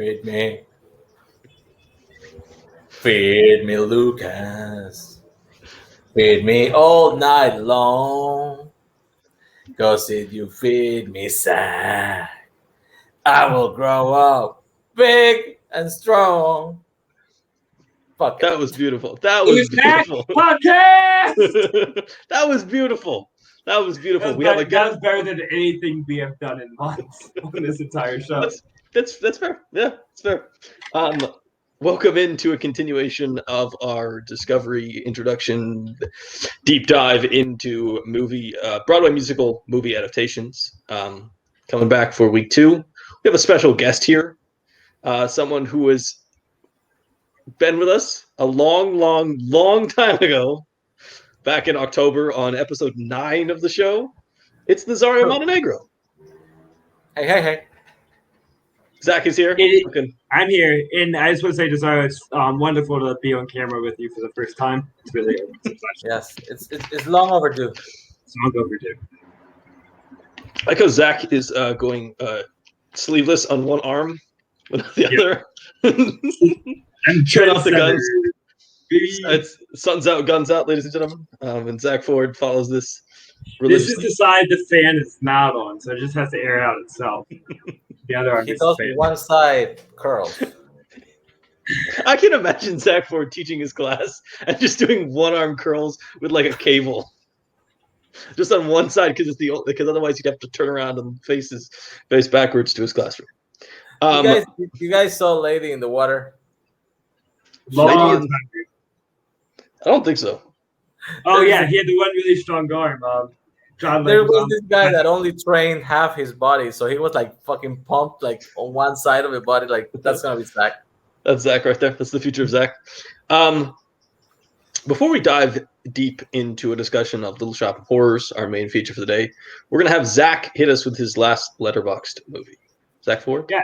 Feed me. Feed me, Lucas. Feed me all night long. Cause if you feed me, Zack, I will grow up big and strong. Fuck it. That was beautiful. That was beautiful. Podcast. That was beautiful. That was beautiful. That was better than anything we have done in months on this entire show. That's fair. Yeah, it's fair. Welcome into a continuation of our Discovery introduction deep dive into Broadway musical movie adaptations. Coming back for week 2, we have a special guest here, someone who has been with us a long time ago, back in October on episode 9 of the show. It's Nazario Montenegro. Hey. Zack is here. I'm here, and I just want to say, Nazario, it's wonderful to be on camera with you for the first time. It's really a pleasure. Yes, it's long overdue. It's long overdue. I like how Zack is going sleeveless on one arm, with the other. I'm showing off the guns. It's sun's out, guns out, ladies and gentlemen. And Zack Ford follows this. This is the side the fan is not on, so it just has to air out itself. The other arm he does one side curls. I can imagine Zack Ford teaching his class and just doing one arm curls with like a cable, just on one side because otherwise he'd have to turn around and face backwards to his classroom. You guys saw Lady in the Water? I don't think so. Oh yeah, he had the one really strong arm. There was this guy that only trained half his body, so he was like fucking pumped like on one side of his body. Like that's gonna be Zack. That's Zack right there. That's the future of Zack. Before we dive deep into a discussion of Little Shop of Horrors, our main feature for the day, we're gonna have Zack hit us with his last Letterboxd movie. Zack Ford? Yeah.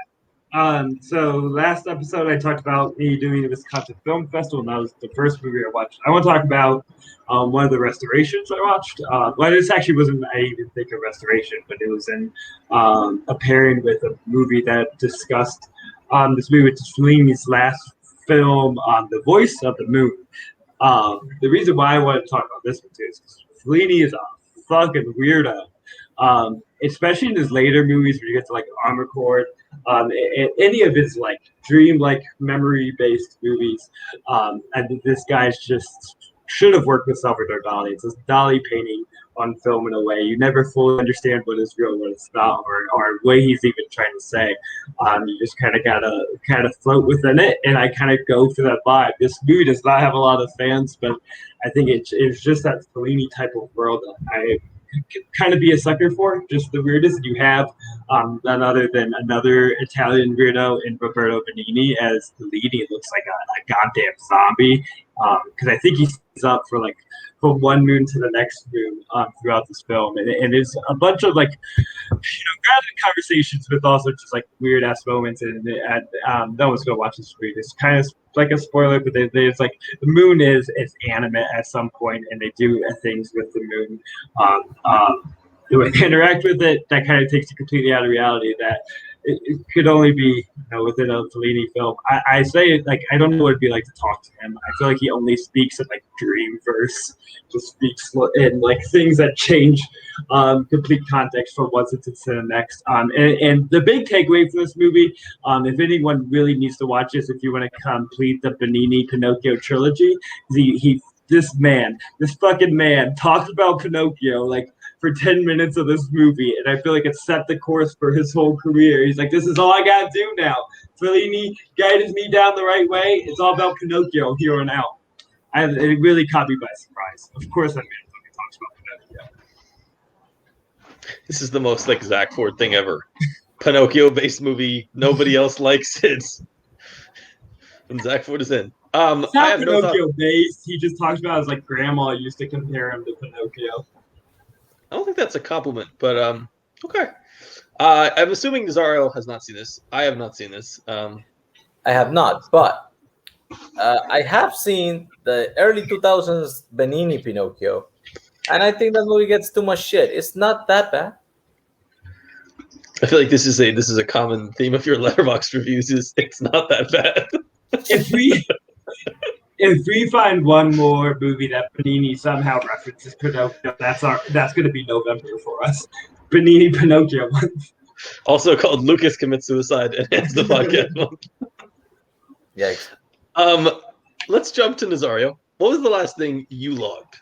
So last episode I talked about me doing the Wisconsin Film Festival, and that was the first movie I watched. I want to talk about one of the restorations I watched. Well, this actually wasn't, I even think, a restoration, but it was in a pairing with a movie that discussed this movie, which is Fellini's last film, The Voice of the Moon. The reason why I want to talk about this one too is because Fellini is a fucking weirdo. Especially in his later movies where you get to like Armor Cord, any of his like dream-like memory-based movies. And this guy's just should have worked with Salvador Dali. It's this Dali painting on film in a way. You never fully understand what is real, what is not, or what he's even trying to say. You just kind of gotta float within it, and I kind of go for that vibe. This movie does not have a lot of fans, but I think it's just that Fellini type of world that I kind of be a sucker for. Just the weirdest you have, none other than another Italian weirdo in Roberto Benigni as the lead. He looks like a goddamn zombie, because I think he's up for like from one moon to the next moon throughout this film, and there's a bunch of like grounded conversations with also just like weird ass moments, and no one's gonna watch this movie. It's kind of like a spoiler, but there's like the moon is animate at some point, and they do things with the moon. The way they interact with it, that kind of takes it completely out of reality. That it could only be within a Fellini film. I say like I don't know what it'd be like to talk to him. I feel like he only speaks in like dream verse, just speaks in like things that change complete context from one sentence to the next. And the big takeaway from this movie, if anyone really needs to watch this, if you want to complete the Benigni Pinocchio trilogy, this fucking man talks about Pinocchio like for 10 minutes of this movie, and I feel like it set the course for his whole career. He's like, this is all I gotta do now. Fellini guided me down the right way. It's all about Pinocchio here on out. It really caught me by surprise. Of course, that man fucking talks about Pinocchio. This is the most like Zack Ford thing ever. Pinocchio-based movie. Nobody else likes it. And Zack Ford is in. It's not Pinocchio-based. He just talks about his like grandma used to compare him to Pinocchio. I don't think that's a compliment, but okay. I'm assuming Nazario has not seen this. I have not seen this. I have not, but I have seen the early 2000s Benigni Pinocchio, and I think that movie gets too much shit. It's not that bad. I feel like this is a common theme of your Letterboxd reviews. Is it's not that bad. If we find one more movie that Panini somehow references Pinocchio, that's going to be November for us. Panini Pinocchio month. Also called Lucas Commits Suicide and ends the podcast month. Yikes. Let's jump to Nazario. What was the last thing you logged?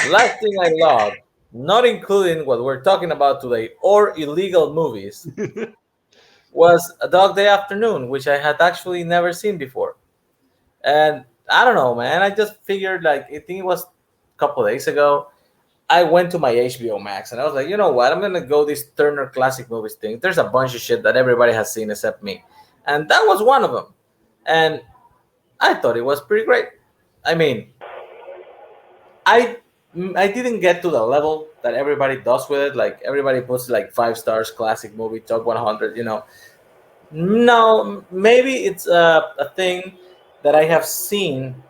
Last thing I logged, not including what we're talking about today or illegal movies, was A Dog Day Afternoon, which I had actually never seen before. And I don't know, man. I just figured, like, I think it was a couple of days ago. I went to my HBO Max and I was like, you know what? I'm gonna go this Turner Classic Movies thing. There's a bunch of shit that everybody has seen except me, and that was one of them. And I thought it was pretty great. I mean, I I didn't get to the level that everybody does with it. Like everybody puts like 5 stars, classic movie, top 100. No, maybe it's a thing that I have seen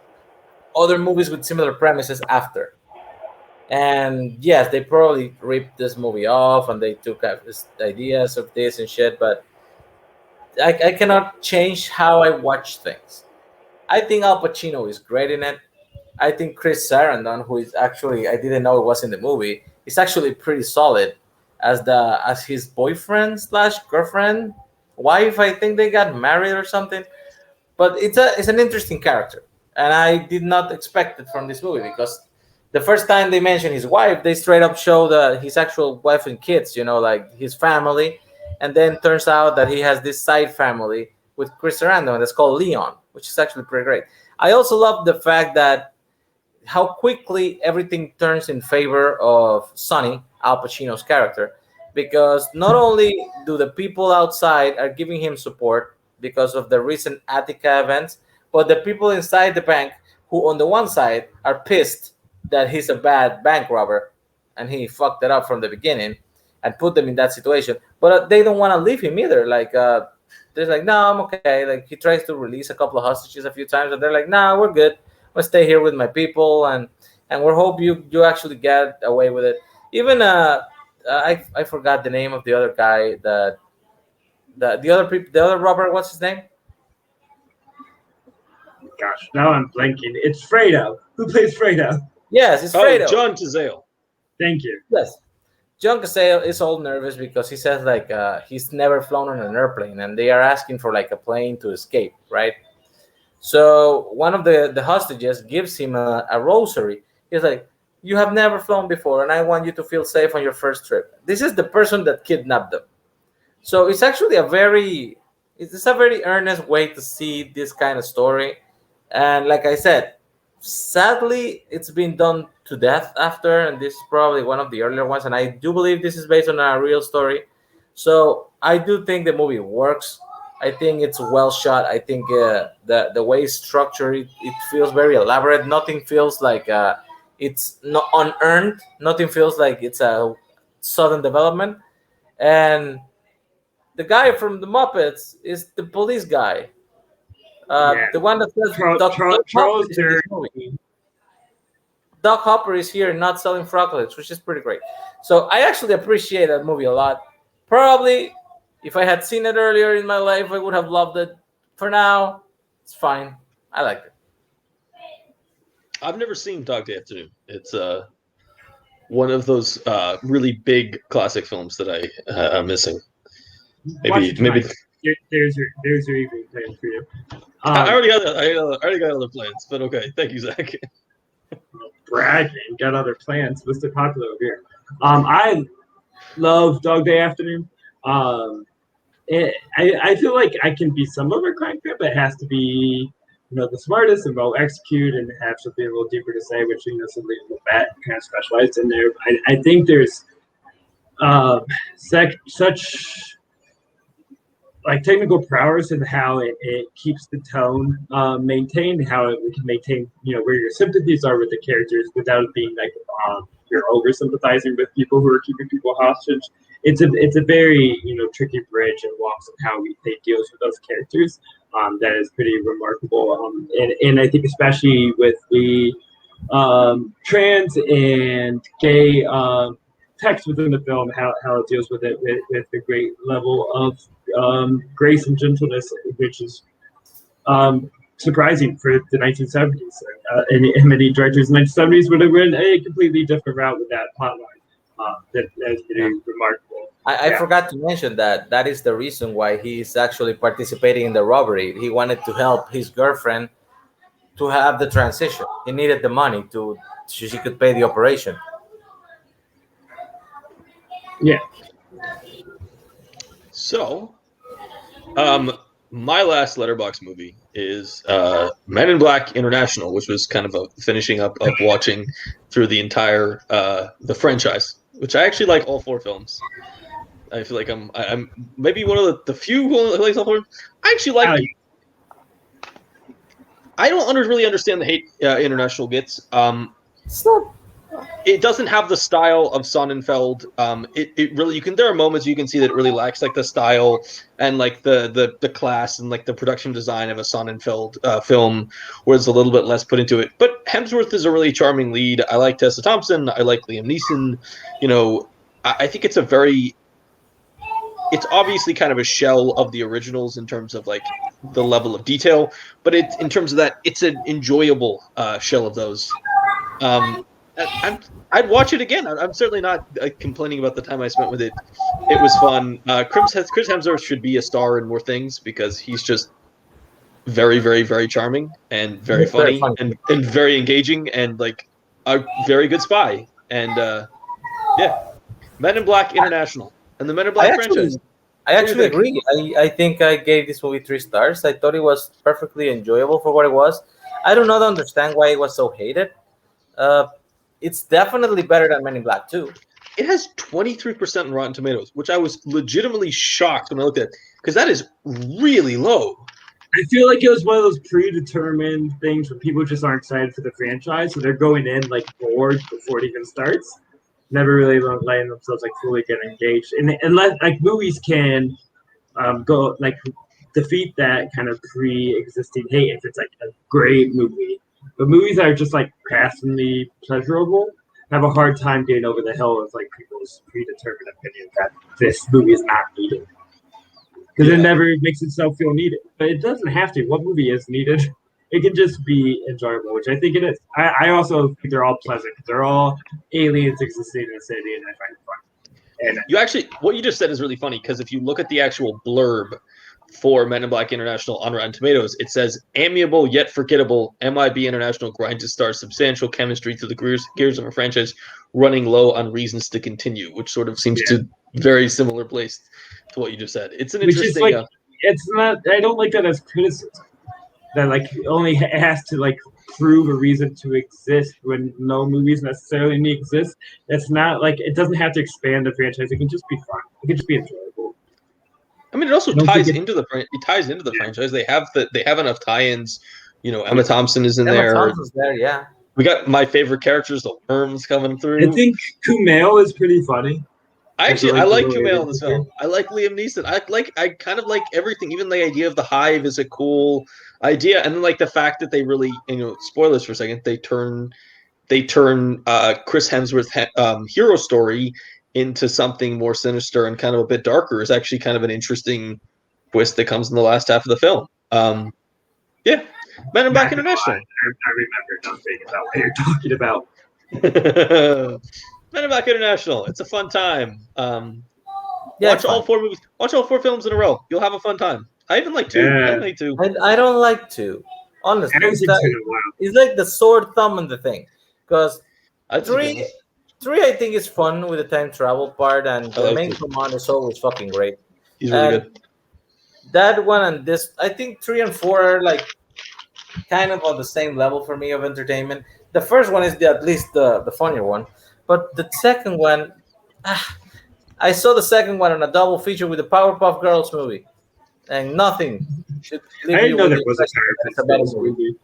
other movies with similar premises after. And yes, they probably ripped this movie off and they took ideas of this and shit, but I cannot change how I watch things. I think Al Pacino is great in it. I think Chris Sarandon, who is actually, I didn't know it was in the movie, is actually pretty solid as his boyfriend slash girlfriend, wife. I think they got married or something. But it's an interesting character, and I did not expect it from this movie because the first time they mention his wife, they straight up show his actual wife and kids, like his family, and then turns out that he has this side family with Chris Sarandon that's called Leon, which is actually pretty great. I also love the fact that how quickly everything turns in favor of Sonny, Al Pacino's character, because not only do the people outside are giving him support because of the recent Attica events, but the people inside the bank who on the one side are pissed that he's a bad bank robber and he fucked it up from the beginning and put them in that situation, but they don't want to leave him either. Like they're like, no, I'm okay. Like he tries to release a couple of hostages a few times and they're like, nah, we're good. I'm gonna stay here with my people and we hope you actually get away with it. Even I forgot the name of the other guy that the other robber, what's his name? Gosh, now I'm blanking. It's Fredo. Who plays Fredo? Yes, it's Fredo. John Cazale. Thank you. Yes. John Cazale is all nervous because he says like he's never flown on an airplane and they are asking for like a plane to escape, right? So one of the hostages gives him a rosary. He's like, you have never flown before and I want you to feel safe on your first trip. This is the person that kidnapped them. So it's actually it's a very earnest way to see this kind of story. And like I said, sadly, it's been done to death after, and this is probably one of the earlier ones. And I do believe this is based on a real story. So I do think the movie works. I think it's well shot. I think the way it's structured, it feels very elaborate. Nothing feels like it's not unearned. Nothing feels like it's a sudden development. And the guy from the Muppets is the police guy. The one that says Charles Durning. Doc Hopper is here not selling froglegs, which is pretty great. So I actually appreciate that movie a lot. Probably, if I had seen it earlier in my life, I would have loved it. For now, it's fine. I like it. I've never seen Dog Day Afternoon. It's one of those really big classic films that I'm missing. Maybe there's your evening plan for you. I already got other plans, but okay. Thank you, Zach. Bragging, got other plans. Mr. Popular over here. I love Dog Day Afternoon. I feel like I can be some of a crime fan, but it has to be the smartest and well executed and have something a little deeper to say, which somebody that kind of specialized in there. I think there's such like technical prowess and how it keeps the tone maintained, how it can maintain where your sympathies are with the characters without it being like you're over sympathizing with people who are keeping people hostage. It's a very tricky bridge and walks of how they deals with those characters. That is pretty remarkable, and I think especially with the trans and gay text within the film, how it deals with it with a great level of grace and gentleness, which is surprising for the 1970s. And many directors in the 1970s would have went a completely different route with that plotline. That's Yeah. pretty remarkable. I forgot to mention that that is the reason why he's actually participating in the robbery. He wanted to help his girlfriend to have the transition. He needed the money to so she could pay the operation. Yeah. So, my last Letterbox movie is Men in Black International, which was kind of a finishing up of watching through the entire the franchise, which I actually like all four films. I feel like I'm maybe one of the few who likes all four. I actually like them. I don't really understand the hate International gets. It's not. It doesn't have the style of Sonnenfeld. It really there are moments you can see that it really lacks like the style and like the class and like the production design of a Sonnenfeld film, where it's a little bit less put into it. But Hemsworth is a really charming lead. I like Tessa Thompson. I like Liam Neeson. You know, I think it's a very it's obviously kind of a shell of the originals in terms of like the level of detail, but in terms of that, it's an enjoyable shell of those. I'd watch it again. I'm certainly not complaining about the time I spent with it. It was fun. Chris Hemsworth should be a star in more things because he's just very, very, very charming and very It's very funny funny. and very engaging and like a very good spy. And yeah, Men in Black International and the Men in I Black franchise. actually, I What do you actually think? agree. I think I gave this movie 3 stars. I thought it was perfectly enjoyable for what it was. I do not understand why it was so hated. Uh, it's definitely better than Men in Black 2. It has 23% in Rotten Tomatoes, which I was legitimately shocked when I looked at it because that is really low. I feel like it was one of those predetermined things where people just aren't excited for the franchise, so they're going in like bored before it even starts. Never really letting themselves like fully get engaged, and unless like movies can go like defeat that kind of pre-existing hate if it's like a great movie. But movies that are just like passingly pleasurable have a hard time getting over the hill of like people's predetermined opinion that this movie is not needed because it Yeah. never makes itself feel needed. But it doesn't have to. What movie is needed? It can just be enjoyable, which I think it is. I also think they're all pleasant. They're all aliens existing in a city, and I find it fun. And You actually, what you just said is really funny because if you look at the actual blurb for Men in Black International on Rotten Tomatoes, it says amiable yet forgettable. MIB International grinds its stars substantial chemistry through the gears of a franchise running low on reasons to continue, which sort of seems to very similar place to what you just said. It's an which is interesting. like it's not. I don't like that as criticism. That like only has to like prove a reason to exist when no movies necessarily need to exist. That's not like it doesn't have to expand the franchise. It can just be fun. It can just be enjoyable. I mean, it also I don't think ties into the franchise. They have enough tie-ins. You know, Emma Yeah. Thompson is in Emma there. Thompson's there, yeah. We got my favorite characters, the worms, coming I through. think Kumail is pretty funny. I As the like little Kumail alien in this figure. film. I like Liam Neeson. I kind of like everything. Even the idea of the hive is a cool idea, and then like the fact that they really, spoilers for a second, they turn Chris Hemsworth's hero story into something more sinister and kind of a bit darker is actually kind of an interesting twist that comes in the last half of the film. Yeah, Men in Black Not gonna International. lie, I remember nothing about what you're talking about. Men in Black International. It's a fun time. Yeah, Watch it's all fine. four movies. Watch all four films in a row. You'll have a fun time. I even like two. I Yeah, like two. I don't like to. I Honestly, haven't seen two in a while. it's like the sword thumb in the thing. Because I see three, things. three, I think is fun with the time travel part, and I the like main it. command is always fucking great. He's really And good. that one and this, I think 3 and 4 are like kind of on the same level for me of entertainment. The first one is at least the funnier one, but the second one, ah, I saw the second one on a double feature with the Powerpuff Girls movie, and nothing should I leave didn't you know with there the was a impression that it's a better Powerpuff movie.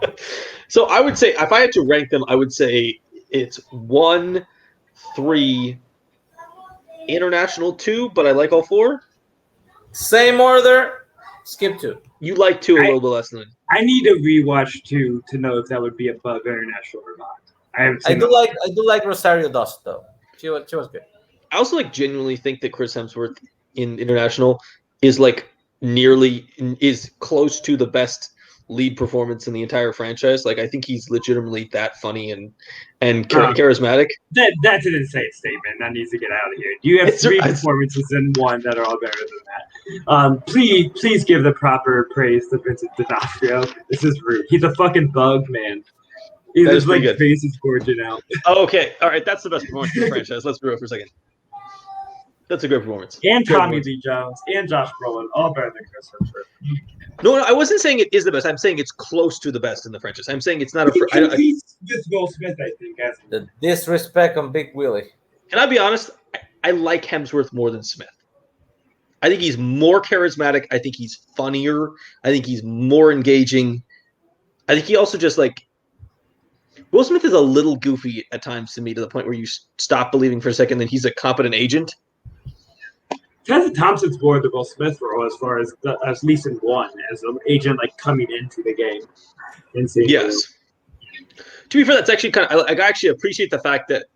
movie. So I would say if I had to rank them, I would say it's 1, 3, international 2, but I like all four. Same order, skip 2. You like 2 a I, little bit less than I need to rewatch two to know if that would be above international or not. I haven't I seen do them. like I do like Rosario Dawson though. She was good. I also like genuinely think that Chris Hemsworth in International is like is close to the best lead performance in the entire franchise. Like I think he's legitimately that funny and charismatic. That's an insane statement. That needs to get out of here. You have three performances in one that are all better than that. Please give the proper praise to Vincent D'Onofrio. This is rude. He's a fucking bug, man. He looks like face is gorging out. Oh, okay, all right, that's the best performance in the franchise. Let's be real for a second. That's a great performance. And Tommy Lee Jones and Josh Brolin, all better than Chris Hemsworth. No, I wasn't saying it is the best. I'm saying it's close to the best in the franchise. I'm saying it's not He competes with Will Smith, I think. The disrespect on Big Willie. Can I be honest? I like Hemsworth more than Smith. I think he's more charismatic. I think he's funnier. I think he's more engaging. I think he also just like Will Smith is a little goofy at times to me, to the point where you stop believing for a second that he's a competent agent. Tessa Thompson's more the Will Smith role as far as at least in one, as an agent like coming into the game. Yes. To be fair, that's actually I actually appreciate the fact that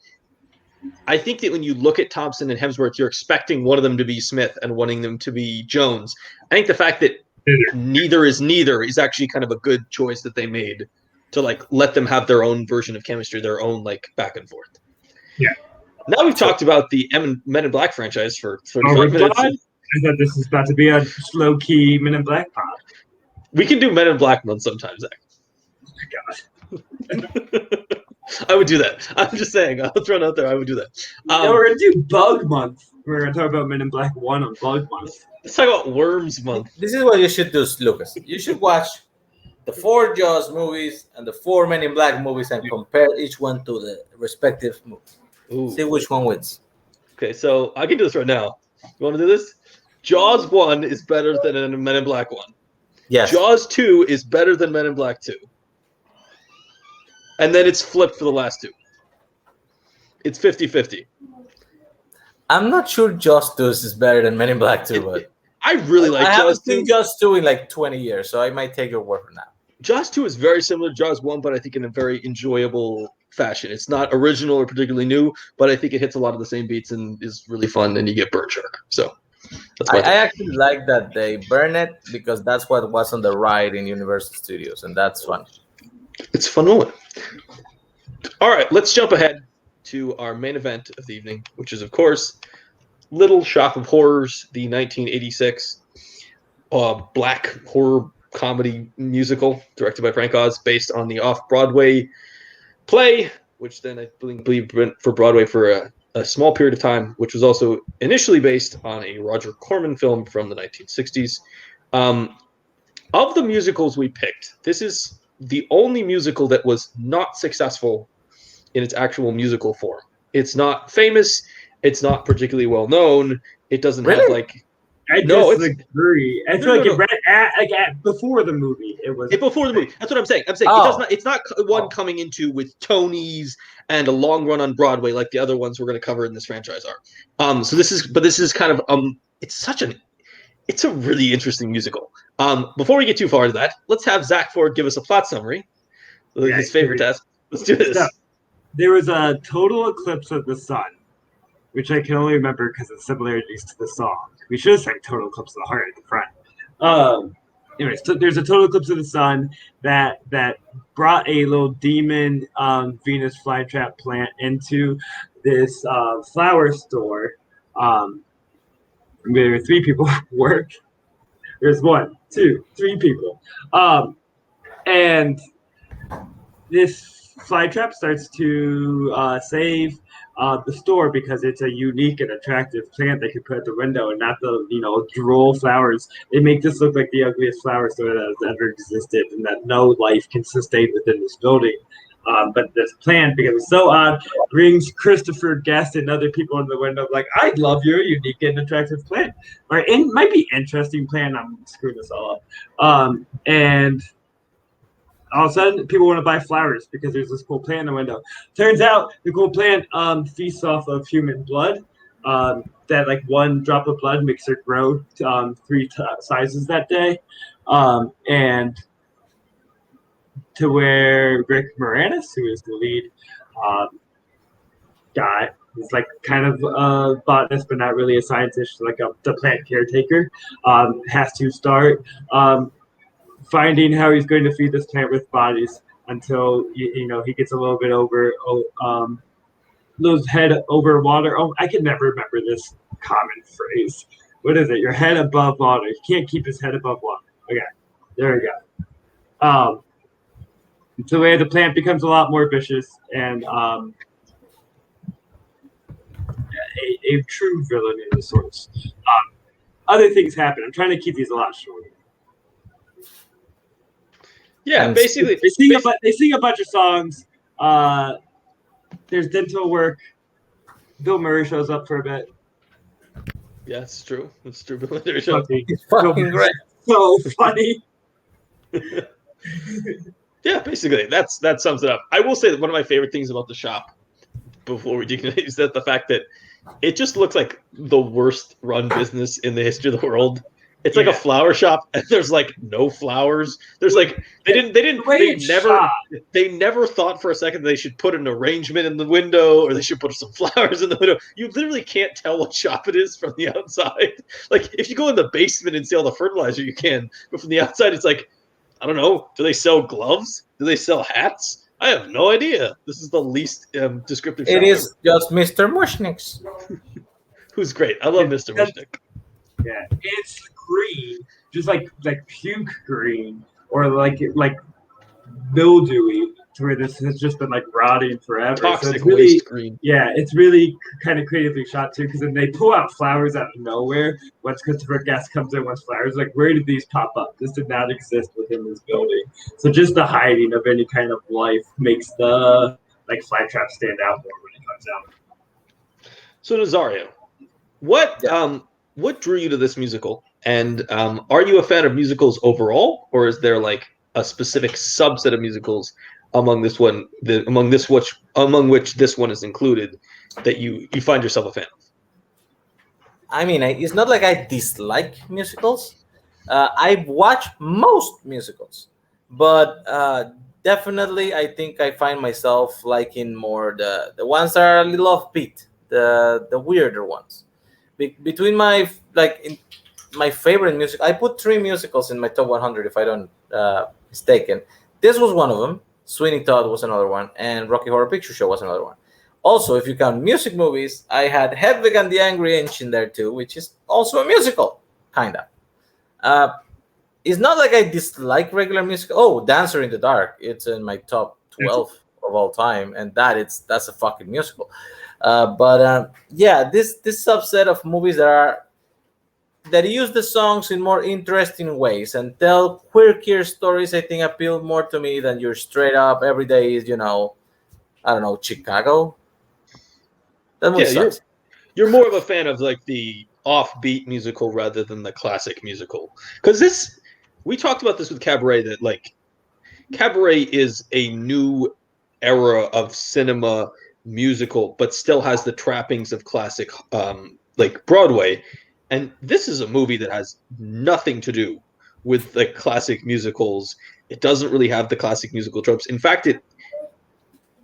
I think that when you look at Thompson and Hemsworth, you're expecting one of them to be Smith and wanting them to be Jones. I think the fact that neither is actually kind of a good choice that they made to like let them have their own version of chemistry, their own like back and forth. Yeah. Now we've talked about the Men in Black franchise for 35 minutes. I thought this was about to be a low-key Men in Black pod. We can do Men in Black month sometime, Zach. Oh my god. I would do that. I'm just saying. I'll throw it out there. I would do that. No, we're going to do Bug Month. We're going to talk about Men in Black 1 on Bug Month. Let's talk about Worms Month. This is what you should do, Lucas. You should watch the 4 Jaws movies and the 4 Men in Black movies and compare each one to the respective movies. Ooh. See which one wins. Okay, so I can do this right now. You want to do this? Jaws 1 is better than Men in Black 1. Yes. Jaws 2 is better than Men in Black 2. And then it's flipped for the last 2. It's 50-50. I'm not sure Jaws 2 is better than Men in Black 2, but I really like Jaws 2. I haven't seen Jaws 2 in like 20 years, so I might take your word for that. Jaws 2 is very similar to Jaws 1, but I think in a very enjoyable fashion. It's not original or particularly new, but I think it hits a lot of the same beats and is really fun, and you get bird shark. So that's I actually like that they burn it because that's what was on the ride in Universal Studios, and that's fun. It's a fun moment. All right, let's jump ahead to our main event of the evening, which is, of course, Little Shop of Horrors, the 1986 black horror comedy musical directed by Frank Oz, based on the off-Broadway play, which then I believe went for Broadway for a small period of time, which was also initially based on a Roger Corman film from the 1960s. Of the musicals we picked, this is the only musical that was not successful in its actual musical form. It's not famous. It's not particularly well known. It doesn't have like. I disagree. I feel like it read before the movie. It was before the movie. That's what I'm saying. It does not. It's not one coming into with Tonys and a long run on Broadway like the other ones we're going to cover in this franchise are. So this is kind of it's a really interesting musical. Before we get too far into that, let's have Zach Ford give us a plot summary. His favorite task. Let's do this. So, there was a total eclipse of the sun, which I can only remember because of similarities to the song. We should have sang Total Eclipse of the Heart at the front. Anyways, there's a total eclipse of the sun that brought a little demon Venus flytrap plant into this flower store. Where 3 people work. There's 1, 2, 3 people. And this flytrap starts to save the store because it's a unique and attractive plant they could put at the window and not the droll flowers. They make this look like the ugliest flower store that has ever existed and that no life can sustain within this building. But this plant, because it's so odd, brings Christopher Guest and other people in the window like, I love your unique and attractive plant. Or it might be interesting plant. I'm screwing this all up. And all of a sudden, people want to buy flowers because there's this cool plant in the window. Turns out the cool plant feasts off of human blood. That like 1 drop of blood makes her grow 3 sizes that day. And to where Rick Moranis, who is the lead guy, He's like kind of a botanist, but not really a scientist, like the plant caretaker. Has to start finding how he's going to feed this plant with bodies until he gets a little bit lose head over water. Oh, I can never remember this common phrase. What is it? Your head above water. He can't keep his head above water. Okay, there we go. So the plant becomes a lot more vicious and a true villain in the sorts. Other things happen. I'm trying to keep these a lot shorter. Yeah, And basically they sing a bunch of songs. There's dental work. Bill Murray shows up for a bit. Yeah, it's true. It's true. Bill Murray it's fucking great. So funny. Yeah, basically, that sums it up. I will say that one of my favorite things about the shop, before we dig into, is that the fact that it just looks like the worst run business in the history of the world. It's like a flower shop, and there's like no flowers. There's like they never thought for a second they should put an arrangement in the window or they should put some flowers in the window. You literally can't tell what shop it is from the outside. Like if you go in the basement and see all the fertilizer, you can, but from the outside, it's like, I don't know. Do they sell gloves? Do they sell hats? I have no idea. This is the least descriptive shop. It is just Mr. Mushnick's. Who's great. I love Mr. Mushnick. Yeah, it's green, just like puke green, or like mildewy, to where this has just been like rotting forever. Toxic so it's really, waste green. Yeah, it's really kind of creatively shot too, because then they pull out flowers out of nowhere once Christopher Guest comes in with flowers. Like, where did these pop up? This did not exist within this building. So just the hiding of any kind of life makes the flytrap stand out more when it comes out. So Nazario, what drew you to this musical? And are you a fan of musicals overall, or is there like a specific subset of musicals among which this one is included that you find yourself a fan of? I mean, it's not like I dislike musicals. I watch most musicals, but definitely I think I find myself liking more the ones that are a little offbeat, the weirder ones. Between my favorite music, I put 3 musicals in my top 100 if I don't mistaken. This was one of them. Sweeney Todd was another one, and Rocky Horror Picture Show was another one. Also, if you count music movies, I had Hedwig and the Angry Inch in there too, which is also a musical, kinda. It's not like I dislike regular music. Oh, Dancer in the Dark, it's in my top 12 of all time, and that's a fucking musical. Yeah, this subset of movies that use the songs in more interesting ways and tell quirkier stories, I think appeal more to me than your straight up everyday, I don't know, Chicago. That movie sucks. You're more of a fan of like the offbeat musical rather than the classic musical. Because we talked about this with Cabaret, that like Cabaret is a new era of cinema musical, but still has the trappings of classic like Broadway. And this is a movie that has nothing to do with the classic musicals. It doesn't really have the classic musical tropes. In fact,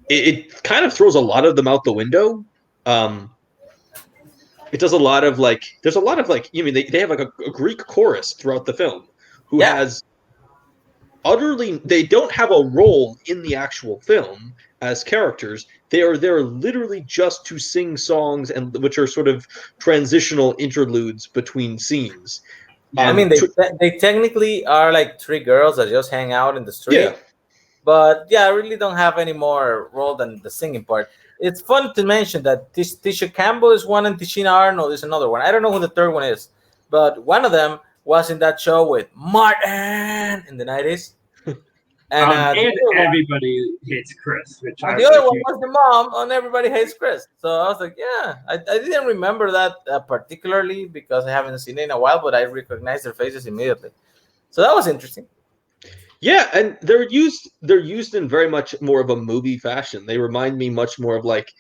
it kind of throws a lot of them out the window. It does a lot of like, there's a lot of like, they have like a Greek chorus throughout the film who has they don't have a role in the actual film as characters. They are there literally just to sing songs, and which are sort of transitional interludes between scenes. I mean, they technically are like 3 girls that just hang out in the street. Yeah. But yeah, I really don't have any more role than the singing part. It's fun to mention that Tisha Campbell is one and Tishina Arnold is another one. I don't know who the third one is, but one of them was in that show with Martin in the 90s. And Everybody Hates Chris. The other one was the mom on Everybody Hates Chris. So I was like, yeah, I didn't remember that particularly because I haven't seen it in a while, but I recognized their faces immediately. So that was interesting. Yeah, and they're used in very much more of a movie fashion. They remind me much more of like,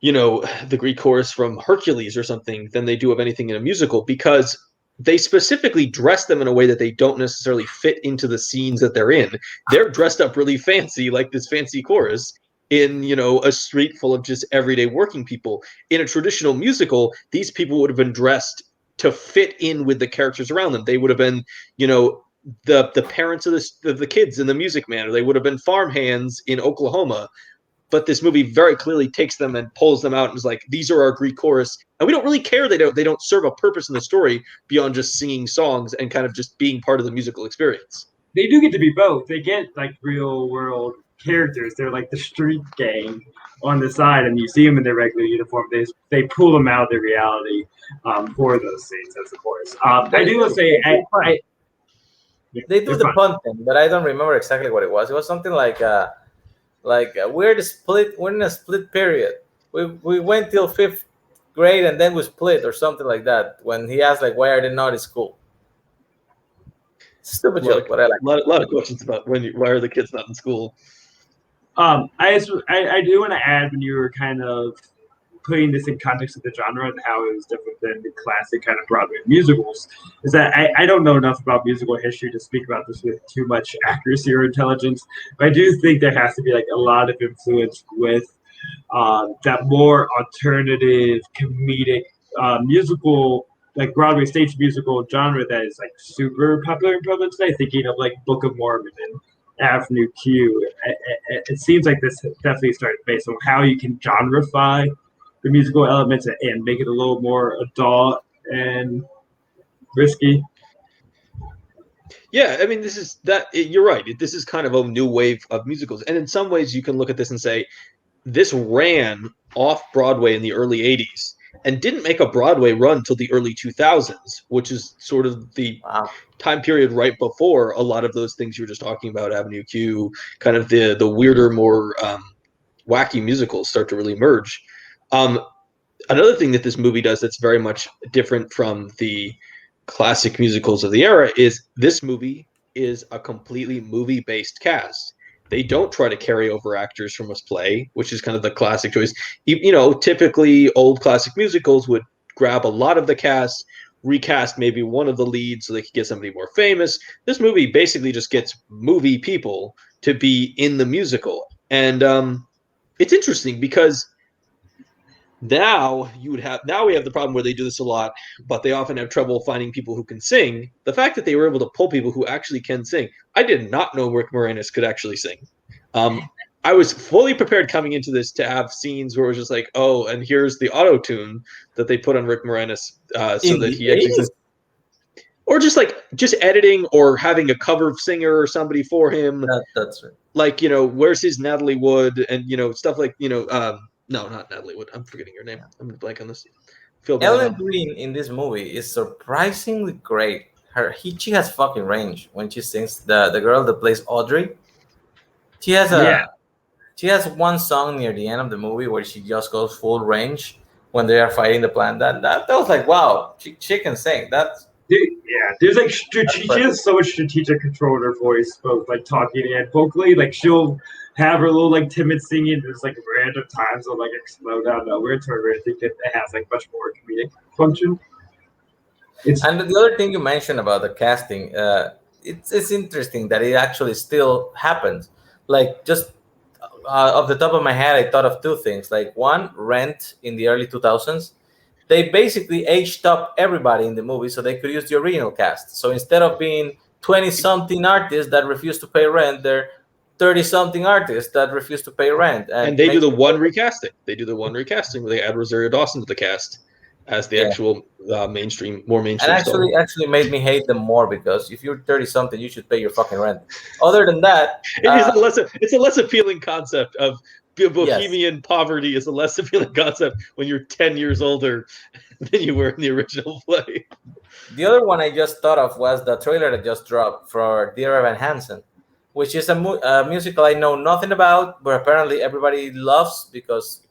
the Greek chorus from Hercules or something than they do of anything in a musical, because they specifically dress them in a way that they don't necessarily fit into the scenes that they're in. They're dressed up really fancy, like this fancy chorus, in, a street full of just everyday working people. In a traditional musical, these people would have been dressed to fit in with the characters around them. They would have been, the parents of the kids in The Music Man, or they would have been farmhands in Oklahoma. But this movie very clearly takes them and pulls them out and is like, these are our Greek chorus, and we don't really care. They don't serve a purpose in the story beyond just singing songs and kind of just being part of the musical experience. They do get to be both. They get like real world characters. They're like the street gang on the side, and you see them in their regular uniform. They pull them out of their reality for those scenes, as of course. I do want to say, they do the pun thing, but I don't remember exactly what it was. It was something like we're in a split period. We went till 5th grade and then we split or something like that. When he asked like, why are they not in school? Stupid joke, but I like. A lot of questions about why are the kids not in school. I do want to add, when you were kind of putting this in context of the genre and how it was different than the classic kind of Broadway musicals, is that I don't know enough about musical history to speak about this with too much accuracy or intelligence, but I do think there has to be like a lot of influence with that more alternative comedic musical, like Broadway stage musical genre that is like super popular in public today. Thinking of like Book of Mormon and Avenue Q. It seems like this definitely started based on how you can genreify the musical elements and make it a little more adult and risky. Yeah, I mean, you're right. This is kind of a new wave of musicals. And in some ways, you can look at this and say, this ran off Broadway in the early 80s and didn't make a Broadway run till the early 2000s, which is sort of the time period right before a lot of those things you were just talking about, Avenue Q, kind of the weirder, more wacky musicals start to really merge. Another thing that this movie does that's very much different from the classic musicals of the era is this movie is a completely movie-based cast. They don't try to carry over actors from a play, which is kind of the classic choice. Typically old classic musicals would grab a lot of the cast, recast maybe one of the leads so they could get somebody more famous. This movie basically just gets movie people to be in the musical. And it's interesting because now we have the problem where they do this a lot, but they often have trouble finding people who can sing. The fact that they were able to pull people who actually can sing, I did not know Rick Moranis could actually sing. I was fully prepared coming into this to have scenes where it was just like, oh, and here's the auto tune that they put on Rick Moranis so that he actually sings. Or just editing or having a cover singer or somebody for him. That's right. Like, where's his Natalie Wood and stuff like, no, not Natalie Wood. I'm forgetting her name. I'm going to blank on this. Ellen Green in this movie is surprisingly great. She has fucking range when she sings. The girl that plays Audrey, she has one song near the end of the movie where she just goes full range when they are fighting the plan. That was like, wow, she can sing. There's like she has so much strategic control in her voice, both like talking and vocally. Like she'll have her little like timid singing. There's like random times will like explode out of nowhere to where I think it has like much more comedic function. And the other thing you mentioned about the casting, it's interesting that it actually still happens. Like just off the top of my head, I thought of two things. Like one, Rent in the early 2000s. They basically aged up everybody in the movie so they could use the original cast. So instead of being 20-something artists that refuse to pay rent, they're 30-something artists that refuse to pay rent. And they do the one recasting. They do the one recasting where they add Rosario Dawson to the cast as the actual more mainstream and star. actually made me hate them more because if you're 30-something, you should pay your fucking rent. Other than that, it's a less appealing concept of bohemian poverty is a less appealing concept when you're 10 years older than you were in the original play. The other one I just thought of was the trailer that just dropped for Dear Evan Hansen, which is a musical I know nothing about, but apparently everybody loves because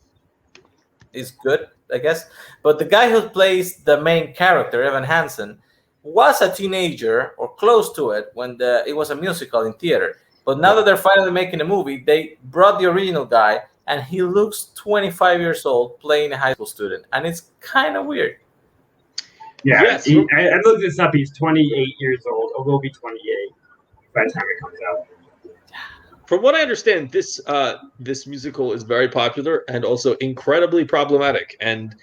it's good, I guess. But the guy who plays the main character, Evan Hansen, was a teenager or close to it when it was a musical in theater. But now that they're finally making a movie, they brought the original guy, and he looks 25 years old playing a high school student, and it's kind of weird. Yeah, yes. I looked this up. He's 28 years old, or will be 28 by the time it comes out. From what I understand, this musical is very popular and also incredibly problematic, and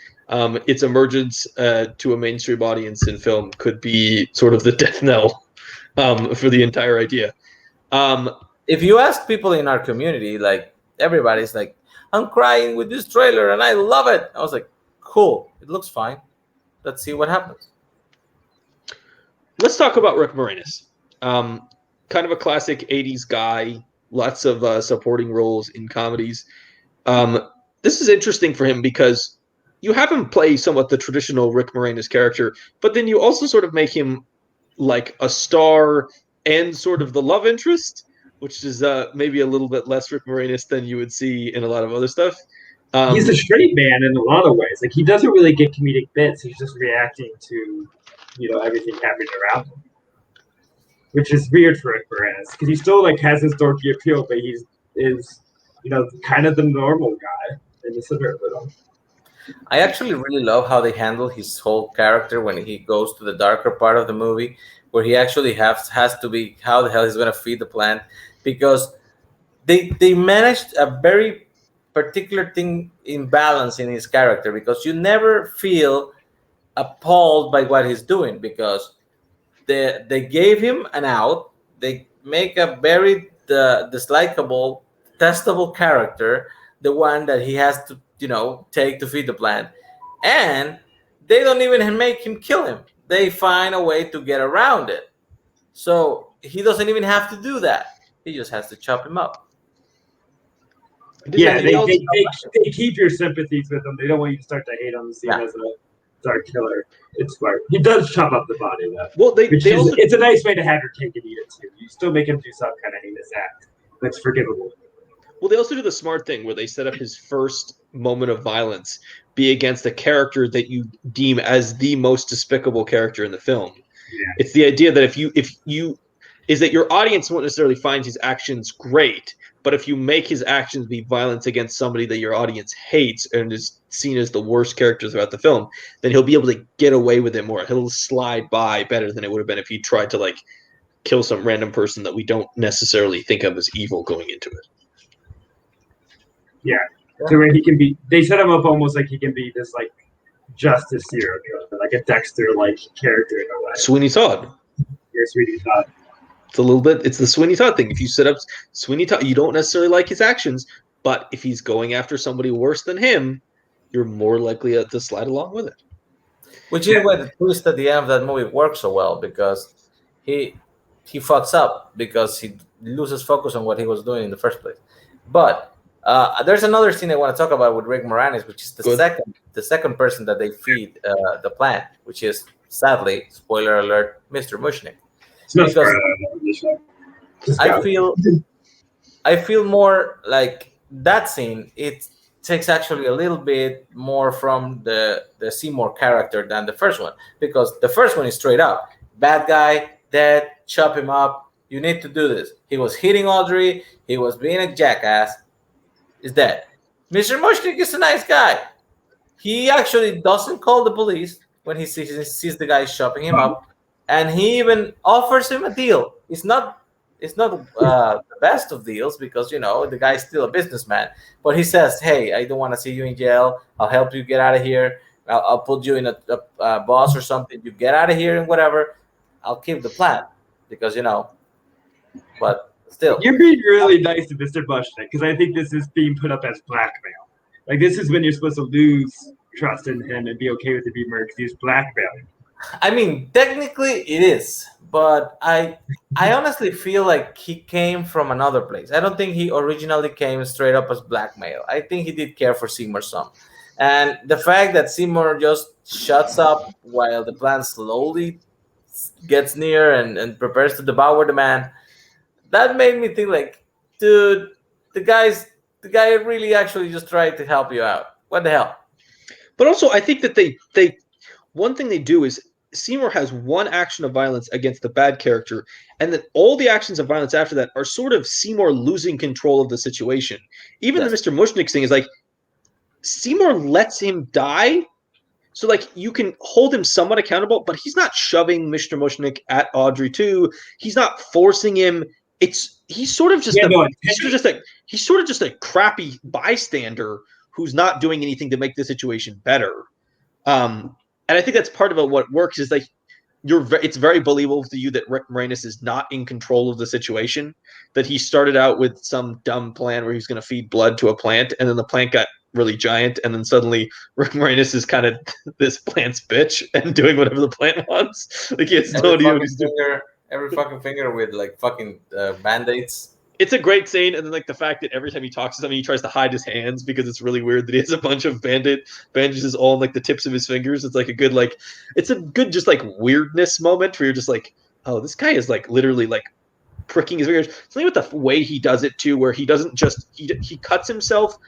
its emergence to a mainstream audience in film could be sort of the death knell for the entire idea. If you ask people in our community, like everybody's like, I'm crying with this trailer and I love it. I was like, cool, it looks fine. Let's see what happens. Let's talk about Rick Moranis. Kind of a classic 80s guy, lots of supporting roles in comedies. This is interesting for him because you have him play somewhat the traditional Rick Moranis character, but then you also sort of make him like a star and sort of the love interest, which is maybe a little bit less Rick Moranis than you would see in a lot of other stuff. He's a straight man in a lot of ways. Like he doesn't really get comedic bits. He's just reacting to, everything happening around him, which is weird for Rick Moranis because he still like has his dorky appeal, but he's kind of the normal guy in the center of it all. I actually really love how they handle his whole character when he goes to the darker part of the movie, where he actually has to be how the hell he's going to feed the plant, because they managed a very particular thing in balance in his character, because you never feel appalled by what he's doing, because they gave him an out. They make a very dislikable, testable character, the one that he has to take to feed the plant, and they don't even make him kill him. They find a way to get around it, so he doesn't even have to do that. He just has to chop him up. Yeah, they keep your sympathies with him. They don't want you to start to hate him, see him as a dark killer. It's smart. He does chop up the body, though. Well, it's a nice way to have your cake and eat it, too. You still make him do some kind of heinous act. That's forgivable. Well, they also do the smart thing where they set up his first moment of violence be against a character that you deem as the most despicable character in the film. Yeah. It's the idea that if you is that your audience won't necessarily find his actions great, but if you make his actions be violence against somebody that your audience hates and is seen as the worst character throughout the film, then he'll be able to get away with it more. He'll slide by better than it would have been if he tried to like kill some random person that we don't necessarily think of as evil going into it. Yeah. So where he can be, they set him up almost like he can be this like justice hero, like a Dexter-like character in a way. Sweeney Todd. You're Sweeney Todd. It's a little bit. It's the Sweeney Todd thing. If you set up Sweeney Todd, you don't necessarily like his actions, but if he's going after somebody worse than him, you're more likely to slide along with it. Which is why the twist at the end of that movie works so well, because he fucks up because he loses focus on what he was doing in the first place. But there's another scene I want to talk about with Rick Moranis, which is the second person that they feed the plant, which is, sadly, spoiler alert, Mr. Mushnick. Because I feel more like that scene. It takes actually a little bit more from the Seymour character than the first one, because the first one is straight up bad guy, dead, chop him up. You need to do this. He was hitting Audrey. He was being a jackass. Is dead. Mr. Mushnick is a nice guy. He actually doesn't call the police when he sees the guy chopping him up. And he even offers him a deal. It's not the best of deals, because the guy's still a businessman. But he says, "Hey, I don't want to see you in jail. I'll help you get out of here. I'll put you in a boss or something. You get out of here and whatever. I'll keep the plan because But still, you're being really nice to Mr. Mushnick, because I think this is being put up as blackmail. Like this is when you're supposed to lose trust in him and be okay with it being murdered, because he's blackmailing. I mean, technically it is, but I honestly feel like he came from another place. I don't think he originally came straight up as blackmail. I think he did care for Seymour some. And the fact that Seymour just shuts up while the plan slowly gets near and prepares to devour the man, that made me think like, dude, the guy really actually just tried to help you out. What the hell? But also, I think that they one thing they do is Seymour has one action of violence against the bad character, and then all the actions of violence after that are sort of Seymour losing control of the situation. Even the Mr. Mushnick thing is like Seymour lets him die, so like you can hold him somewhat accountable, but he's not shoving Mr. Mushnick at Audrey too. He's not forcing him. It's he's sort of just Yeah, no, he's sort of just a crappy bystander who's not doing anything to make the situation better. And I think that's part of what works is like it's very believable to you that Rick Moranis is not in control of the situation, that he started out with some dumb plan where he was going to feed blood to a plant, and then the plant got really giant, and then suddenly Rick Moranis is kind of this plant's bitch and doing whatever the plant wants. Like he has no idea what he's doing. Every fucking finger with like fucking band-aids. It's a great scene, and then like the fact that every time he talks to somebody, he tries to hide his hands because it's really weird that he has a bunch of bandages all on like the tips of his fingers. It's like it's a good just like weirdness moment where you're just like, oh, this guy is like literally like pricking his fingers. Something with the way he does it too, where he doesn't just he cuts himself.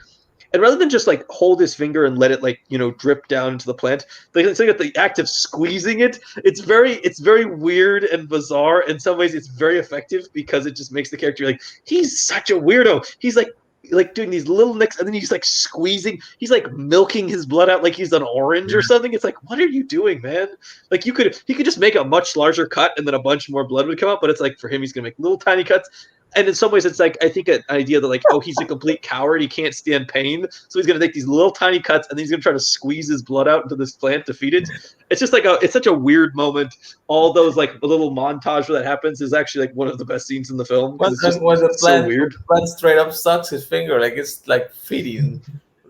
And rather than just like hold his finger and let it like drip down into the plant, it's like the act of squeezing it. It's very weird and bizarre. In some ways, it's very effective because it just makes the character like he's such a weirdo. He's like doing these little nicks, and then he's like squeezing. He's like milking his blood out like he's an orange or something. It's like, what are you doing, man? Like he could just make a much larger cut, and then a bunch more blood would come out. But it's like for him, he's gonna make little tiny cuts. And in some ways, it's like I think an idea that like, oh, he's a complete coward. He can't stand pain, so he's gonna take these little tiny cuts, and then he's gonna try to squeeze his blood out into this plant to feed it. It's just like it's such a weird moment. All those like a little montage where that happens is actually like one of the best scenes in the film because it's just so weird. The plant straight up sucks his finger, like it's like feeding.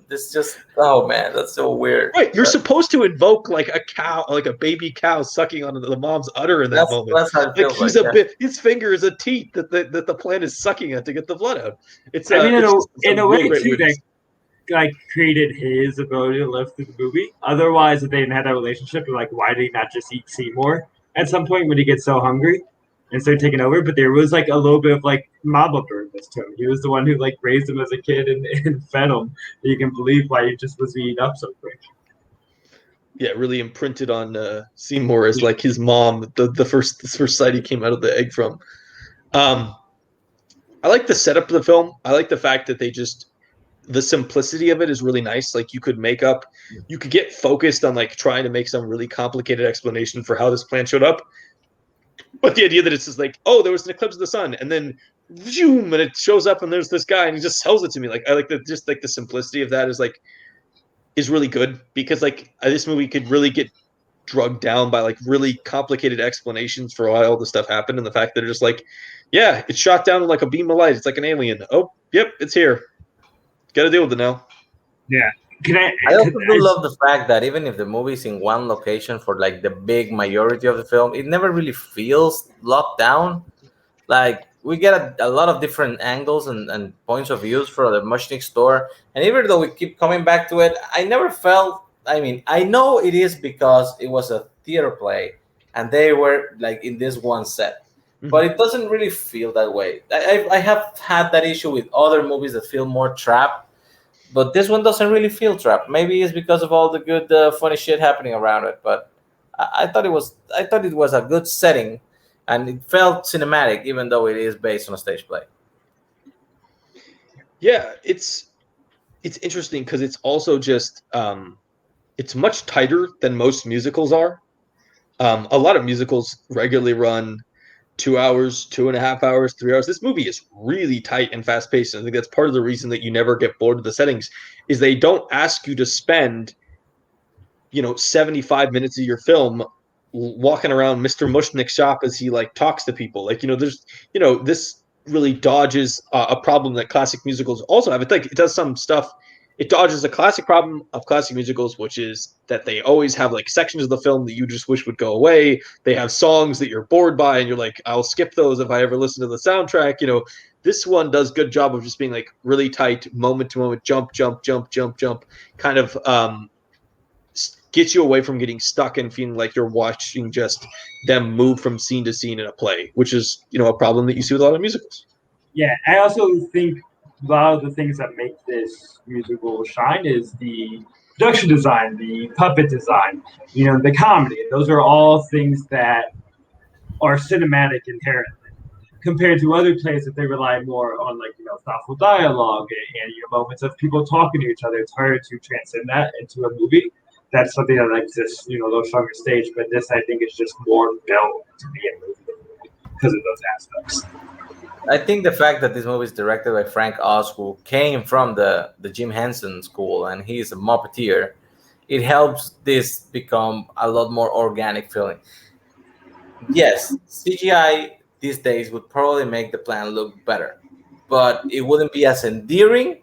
It's just, oh man, that's so weird. Right, you're supposed to invoke like a cow, like a baby cow sucking on the mom's udder in that moment. That's how it feels he's like, a bit. His finger is a teat that the plant is sucking at to get the blood out. It's I mean, it's in a way too, that like created his ability to live through the movie. Otherwise, if they didn't have that relationship, like why did he not just eat Seymour at some point when he gets so hungry and start taking over? But there was like a little bit of like Mama Burness to him. He was the one who like raised him as a kid and fed him. You can believe why he just was eating up so quick. Yeah, really imprinted on Seymour as like his mom. The first sight he came out of the egg from. I like the setup of the film. I like the fact that the simplicity of it is really nice. Like you could get focused on like trying to make some really complicated explanation for how this plant showed up. But the idea that it's just like, oh, there was an eclipse of the sun, and then zoom, and it shows up, and there's this guy, and he just sells it to me. Like I like just like the simplicity of that is really good because like this movie could really get drugged down by like really complicated explanations for why all this stuff happened, and the fact that they're just like, yeah, it's shot down like a beam of light. It's like an alien. Oh, yep, it's here. Got to deal with it now. Yeah. I also do love the fact that even if the movie's in one location for like the big majority of the film, it never really feels locked down. Like we get a lot of different angles and points of views for the Mushnik store, and even though we keep coming back to it, I never felt. I mean, I know it is because it was a theater play, and they were like in this one set, but it doesn't really feel that way. I have had that issue with other movies that feel more trapped. But this one doesn't really feel trapped. Maybe it's because of all the good, funny shit happening around it. But I thought it was a good setting, and it felt cinematic, even though it is based on a stage play. Yeah, it's interesting because it's also just it's much tighter than most musicals are. A lot of musicals regularly run 2 hours, 2.5 hours, 3 hours. This movie is really tight and fast paced. And I think that's part of the reason that you never get bored of the settings is they don't ask you to spend, 75 minutes of your film walking around Mr. Mushnik's shop as he like talks to people. Like, there's, this really dodges a problem that classic musicals also have. It's like it does some stuff. It dodges a classic problem of classic musicals, which is that they always have like sections of the film that you just wish would go away. They have songs that you're bored by, and you're like, I'll skip those if I ever listen to the soundtrack. This one does good job of just being like really tight, moment to moment, jump, jump, jump, jump, jump, kind of gets you away from getting stuck and feeling like you're watching just them move from scene to scene in a play, which is a problem that you see with a lot of musicals. Yeah, I also think a lot of the things that make this musical shine is the production design, the puppet design, the comedy. Those are all things that are cinematic inherently, compared to other plays that they rely more on thoughtful dialogue and moments of people talking to each other. It's harder to transcend that into a movie. That's something that exists, a little stronger stage. But this, I think, is just more built to be a movie because of those aspects. I think the fact that this movie is directed by Frank Oz, who came from the Jim Henson School, and he's a Muppeteer, it helps this become a lot more organic feeling. Yes, CGI these days would probably make the plan look better, but it wouldn't be as endearing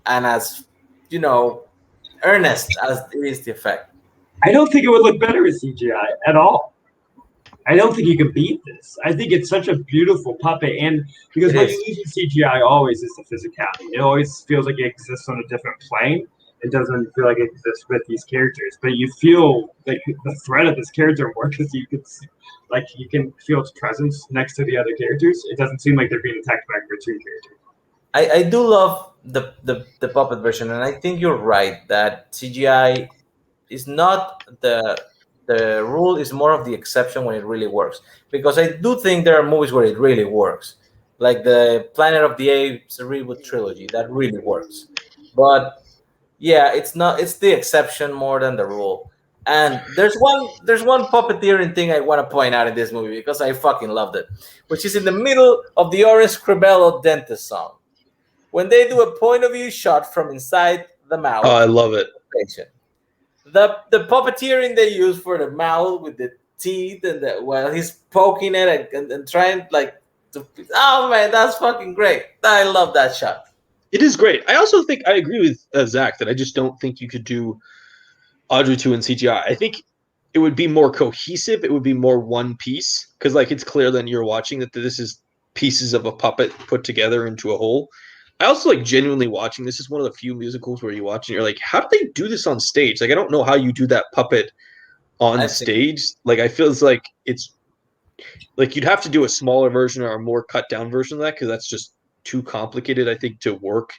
and as, you know, earnest as it is the effect. I don't think it would look better with CGI at all. I don't think you can beat this. I think it's such a beautiful puppet, and because It what you is. lose in CGI always is the physicality. It always feels like it exists on a different plane. It doesn't feel like it exists with these characters, but you feel like the threat of this character more because you can, like, you can feel its presence next to the other characters. It doesn't seem like they're being attacked by a cartoon character. I do love the puppet version, and I think you're right that CGI is not the rule, is more of the exception when it really works. Because I do think there are movies where it really works, like the Planet of the Apes reboot trilogy, that really works. But yeah, it's not. It's the exception more than the rule. And there's one puppeteering thing I want to point out in this movie because I fucking loved it, which is in the middle of the Orange Cribello dentist song when they do a point of view shot from inside the Oh, mouth I of love it. the patient. The puppeteering they use for the mouth with the teeth and the while he's poking it and trying like to, oh man, that's fucking great. I love that shot. It is great. I also think I agree with Zach that I just don't think you could do Audrey 2 in CGI. I think it would be more cohesive. It would be more one piece because, like, it's clear then you're watching that this is pieces of a puppet put together into a whole. I also like genuinely watching. This is one of the few musicals where you watch and you're like, how do they do this on stage? Like, I don't know how you do that puppet on I think stage. Like, I feel like it's like you'd have to do a smaller version or a more cut down version of that because that's just too complicated, I think, to work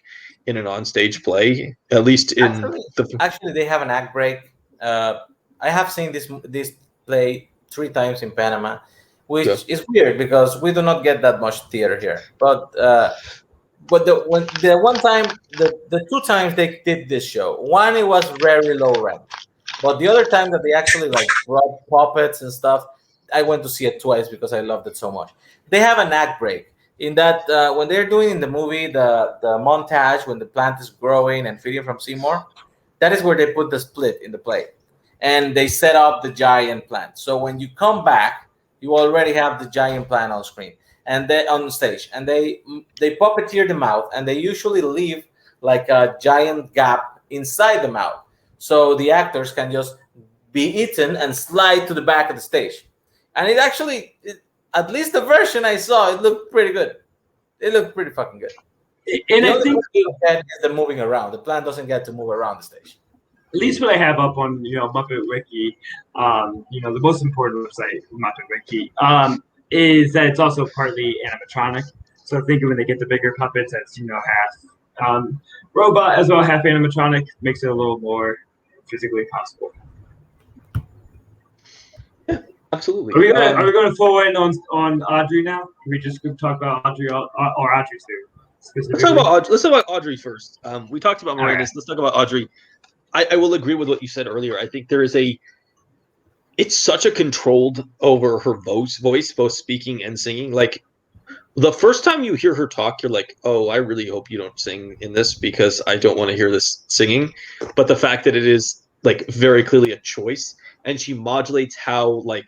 in an on-stage play. At least in actually the actually they have an act break. Uh, I have seen this play three times in Panama, yeah. which is weird because we do not get that much theater here. But the one time the two times they did this show, one it was very low rent, but the other time that they actually like brought puppets and stuff, I went to see it twice because I loved it so much. They have an act break in that when they're doing in the movie the montage when the plant is growing and feeding from Seymour, that is where they put the split in the play, and they set up the giant plant. So when you come back, you already have the giant plant on screen and they on stage, and they puppeteer the mouth, and they usually leave like a giant gap inside the mouth, so the actors can just be eaten and slide to the back of the stage. And it actually, at least the version I saw, it looked pretty good. It looked pretty fucking good. And The I only think problem with that is the moving around. The plant doesn't get to move around the stage. at least what I have up on Muppet Wiki, the most important website Muppet Wiki, is that it's also partly animatronic. So I think when they get the bigger puppets, that's half robot as well, half animatronic, makes it a little more physically possible. Absolutely. Are we going to full in on Audrey now? Are we just going to talk about Audrey or Audrey too specifically? Let's talk about Audrey first. We talked about Miranda's. Right. Let's talk about Audrey. I will agree with what you said earlier. I think there is it's such a controlled over her voice, both speaking and singing. Like the first time you hear her talk, you're like, oh, I really hope you don't sing in this because I don't want to hear this singing. But the fact that it is like very clearly a choice, and she modulates how like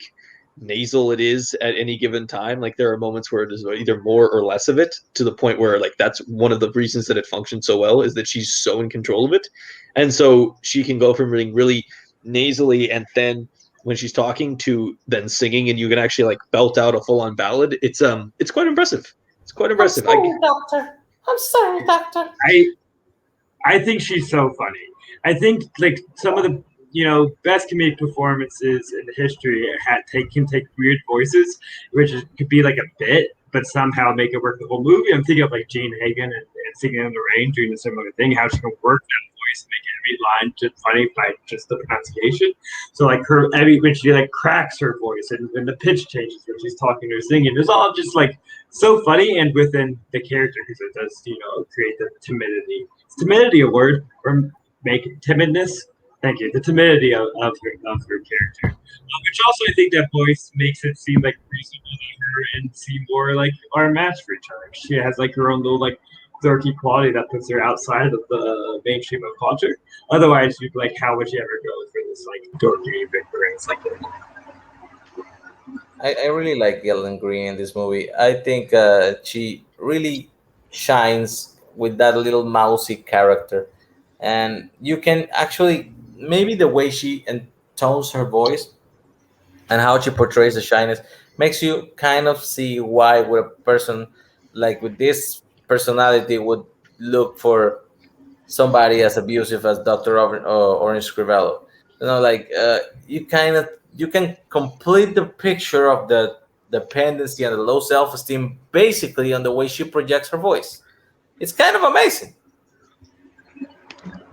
nasal it is at any given time. Like there are moments where it is either more or less of it, to the point where like that's one of the reasons that it functions so well, is that she's so in control of it. And so she can go from being really nasally and then when she's talking to then singing, and you can actually like belt out a full-on ballad. It's quite impressive. It's quite I'm impressive. sorry, doctor. I'm sorry, doctor. I think she's so funny. I think like some of the best comedic performances in history can take weird voices, which could be like a bit, but somehow make it work the whole movie. I'm thinking of like Jane Hagen and Singing in the Rain doing a similar thing. How she can work that voice and make every line just funny by just the pronunciation. So like when she like cracks her voice and when the pitch changes when she's talking or singing, it's all just like so funny and within the character because it does create the timidity. Is timidity a word or make timidness? Thank you. The timidity of her character, which also I think that voice makes it seem like reasonable to her and seem more like our match for each other. She has like her own little like dorky quality that puts her outside of the mainstream of culture. Otherwise, you'd like, how would you ever go for this like dorky Victorians like that? I really like Ellen Green in this movie. I think she really shines with that little mousy character, and you can actually maybe the way she tones her voice and how she portrays the shyness makes you kind of see why would a person like with this personality would look for somebody as abusive as Dr. Orange Scrivello. You know, like you kind of you can complete the picture of the dependency and the low self-esteem basically on the way she projects her voice. It's kind of amazing.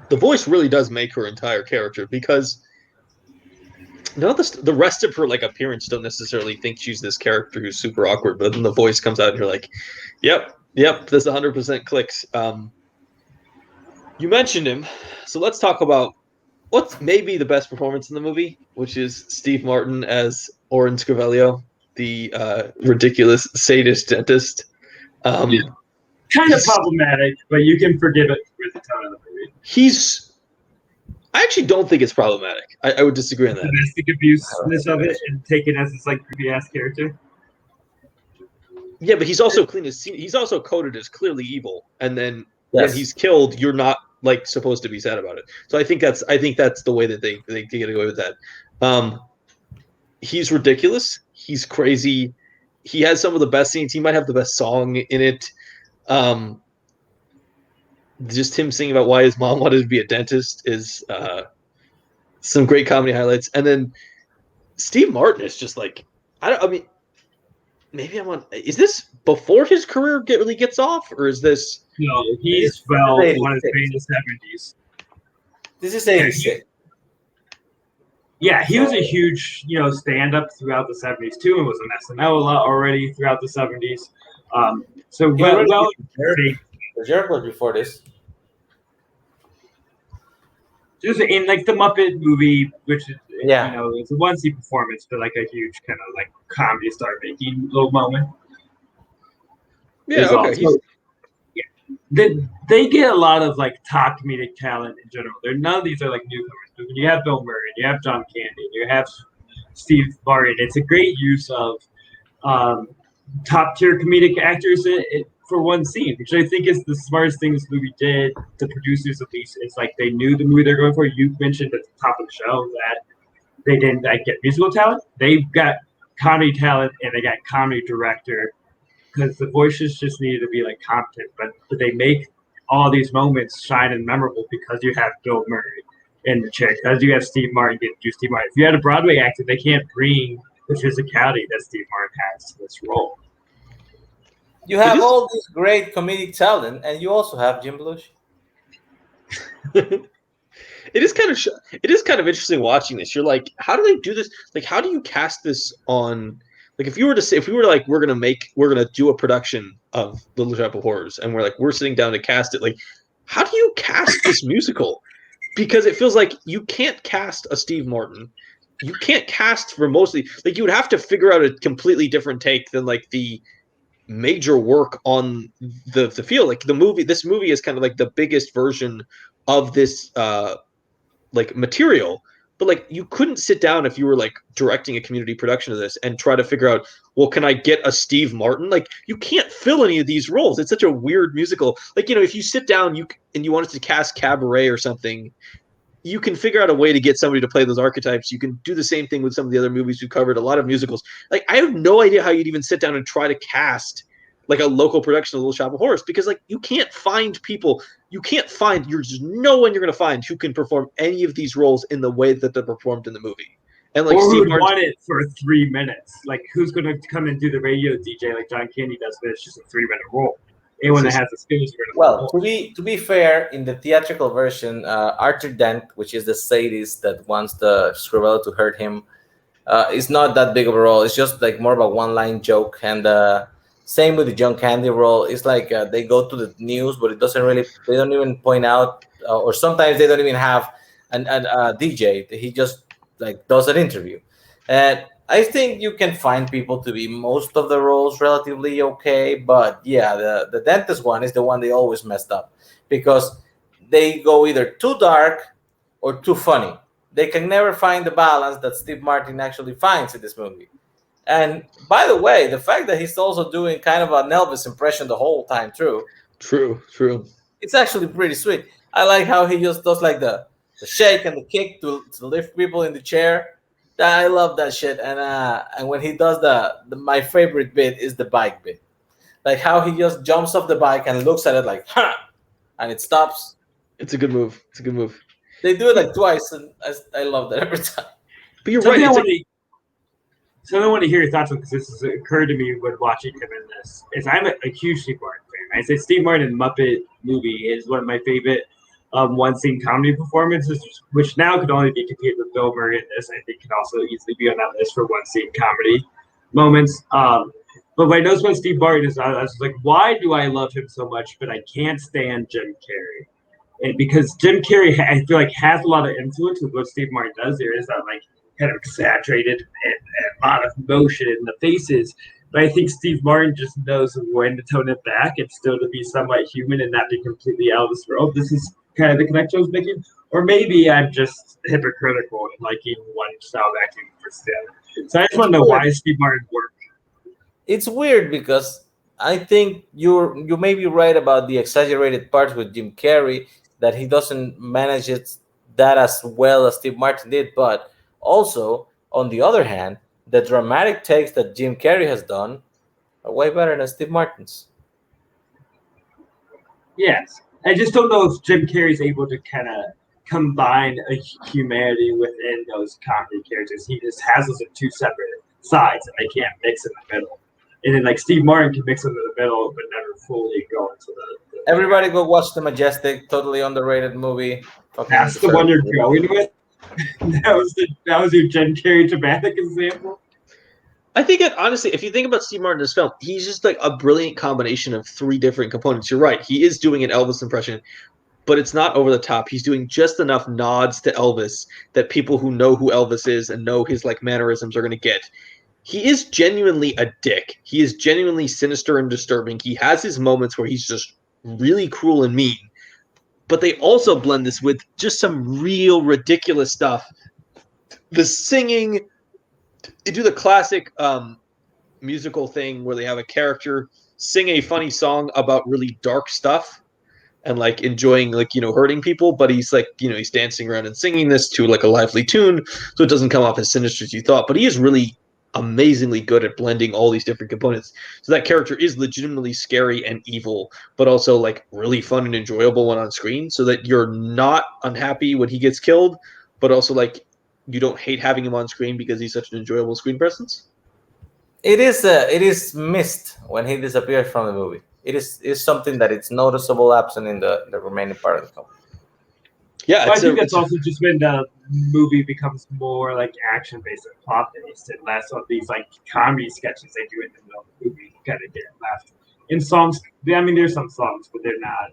The voice really does make her entire character because none of the rest of her like appearance don't necessarily think she's this character who's super awkward, but then the voice comes out and you're like, yep, this 100% clicks. You mentioned him, so let's talk about what's maybe the best performance in the movie, which is Steve Martin as Orin Scrivelio, the ridiculous sadist dentist. Yeah. Kind of problematic, but you can forgive it with the tone of the movie. I actually don't think it's problematic. I would disagree on that. Domestic abuseness of it and taken as this like creepy ass character. Yeah, but he's also he's also coded as clearly evil, and then when Yes. he's killed, you're not like supposed to be sad about it. So I think that's the way that they get away with that. He's ridiculous. He's crazy. He has some of the best scenes. He might have the best song in it. Just him singing about why his mom wanted to be a dentist is some great comedy highlights. And then Steve Martin is just like I mean, maybe I'm on. Is this before his career really gets off, or is this? No, he's one of his famous 70s. This is 86. Yeah, he was a huge, stand-up throughout the 70s too, and was on SNL a lot already throughout the 70s. The Jerk was before this. Just in like the Muppet movie, which is, Yeah. it's a one-scene performance, but like a huge kind of like comedy star making little moment. Yeah, okay. So, they get a lot of like top comedic talent in general. None of these are like newcomers. But when you have Bill Murray, you have John Candy, you have Steve Martin. It's a great use of top tier comedic actors for one scene, which I think is the smartest thing this movie did. The producers, at least, it's like they knew the movie they're going for. You mentioned at the top of the show that they didn't get musical talent. They've got comedy talent and they got comedy director, because the voices just needed to be like competent, but they make all these moments shine and memorable because you have Bill Murray in the chair, because you have Steve Martin getting to do Steve Martin. If you had a Broadway actor, they can't bring the physicality that Steve Martin has to this role. You have all this great comedic talent, and you also have Jim Belushi. It is kind of interesting watching this. You're like, how do they do this? Like, how do you cast this on? Like, if we were like, we're gonna do a production of Little Shop of Horrors, and we're sitting down to cast it. Like, how do you cast this musical? Because it feels like you can't cast a Steve Martin. You can't cast for mostly, like, you would have to figure out a completely different take than like the major work on the field. Like this movie is kind of like the biggest version of this like material, but like you couldn't sit down if you were like directing a community production of this and try to figure out, well, can I get a Steve Martin? Like, you can't fill any of these roles. It's such a weird musical. Like, if you sit down and you wanted to cast Cabaret or something, you can figure out a way to get somebody to play those archetypes. You can do the same thing with some of the other movies we've covered, a lot of musicals. Like, I have no idea how you'd even sit down and try to cast like a local production of Little Shop of Horrors, because like you can't find people. There's no one you're going to find who can perform any of these roles in the way that they're performed in the movie. And like, or Steve who'd Martin want it for 3 minutes? Like, who's going to come and do the radio DJ like John Candy does? But it's just a 3-minute role. Anyone that has the skills. Well, to be fair, in the theatrical version, Arthur Dent, which is the sadist that wants the Scrivello to hurt him, is not that big of a role. It's just like more of a one-line joke. And same with the John Candy role. It's like they go to the news, but it doesn't really. They don't even point out, or sometimes they don't even have and DJ. He just like does an interview, and I think you can find people to be most of the roles relatively okay. But yeah, the dentist one is the one they always messed up because they go either too dark or too funny. They can never find the balance that Steve Martin actually finds in this movie. And by the way, the fact that he's also doing kind of an Elvis impression the whole time through, True, true. it's actually pretty sweet. I like how he just does like the shake and the kick to lift people in the chair. I love that shit. And when he does the my favorite bit is the bike bit. Like how he just jumps off the bike and looks at it like, huh, and it stops. It's a good move. It's a good move. They do it like twice, and I love that every time. But you're right. Something I It's want to So I want to hear your thoughts on because this has occurred to me when watching him in this. Is I'm a huge Steve Martin fan. I say Steve Martin Muppet movie is one of my favorite one scene comedy performances, which now could only be competed with Bill Murray in this. I think can also easily be on that list for one scene comedy moments. But what I noticed about Steve Martin is I was like, why do I love him so much, but I can't stand Jim Carrey? And because Jim Carrey, I feel like has a lot of influence with what Steve Martin does. There is that like kind of exaggerated and a lot of motion in the faces. But I think Steve Martin just knows when to tone it back and still to be somewhat human and not be completely out of this world. This is kind of the connection I was making. Or maybe I'm just hypocritical in liking one style of acting versus the other. So I just want to know why Steve Martin worked. It's weird because I think you may be right about the exaggerated parts with Jim Carrey that he doesn't manage it that as well as Steve Martin did, but also on the other hand, the dramatic takes that Jim Carrey has done are way better than Steve Martin's. Yes. I just don't know if Jim Carrey's able to kind of combine a humanity within those comedy characters. He just has those in two separate sides, and they can't mix in the middle. And then, like, Steve Martin can mix them in the middle, but never fully go into the Everybody go watch the Majestic, totally underrated movie. That's the one you're going with. that was your Jim Carrey dramatic example. I think it, honestly, if you think about Steve Martin in this film, he's just like a brilliant combination of three different components. You're right. He is doing an Elvis impression, but it's not over the top. He's doing just enough nods to Elvis that people who know who Elvis is and know his like mannerisms are going to get. He is genuinely a dick. He is genuinely sinister and disturbing. He has his moments where he's just really cruel and mean. But they also blend this with just some real ridiculous stuff. The singing, they do the classic musical thing where they have a character sing a funny song about really dark stuff and like enjoying like, you know, hurting people, but he's like, you know, he's dancing around and singing this to like a lively tune, so it doesn't come off as sinister as you thought. But he is really amazingly good at blending all these different components. So that character is legitimately scary and evil, but also like really fun and enjoyable when on screen, so that you're not unhappy when he gets killed, but also like you don't hate having him on screen because he's such an enjoyable screen presence. It is missed when he disappears from the movie. Is something that it's noticeable absent in the remaining part of the film. Yeah, I think that's also just when the movie becomes more like action based and plot based, and less of these like comedy sketches they do in the middle of the movie kind of get left. In songs, I mean, there's some songs, but they're not,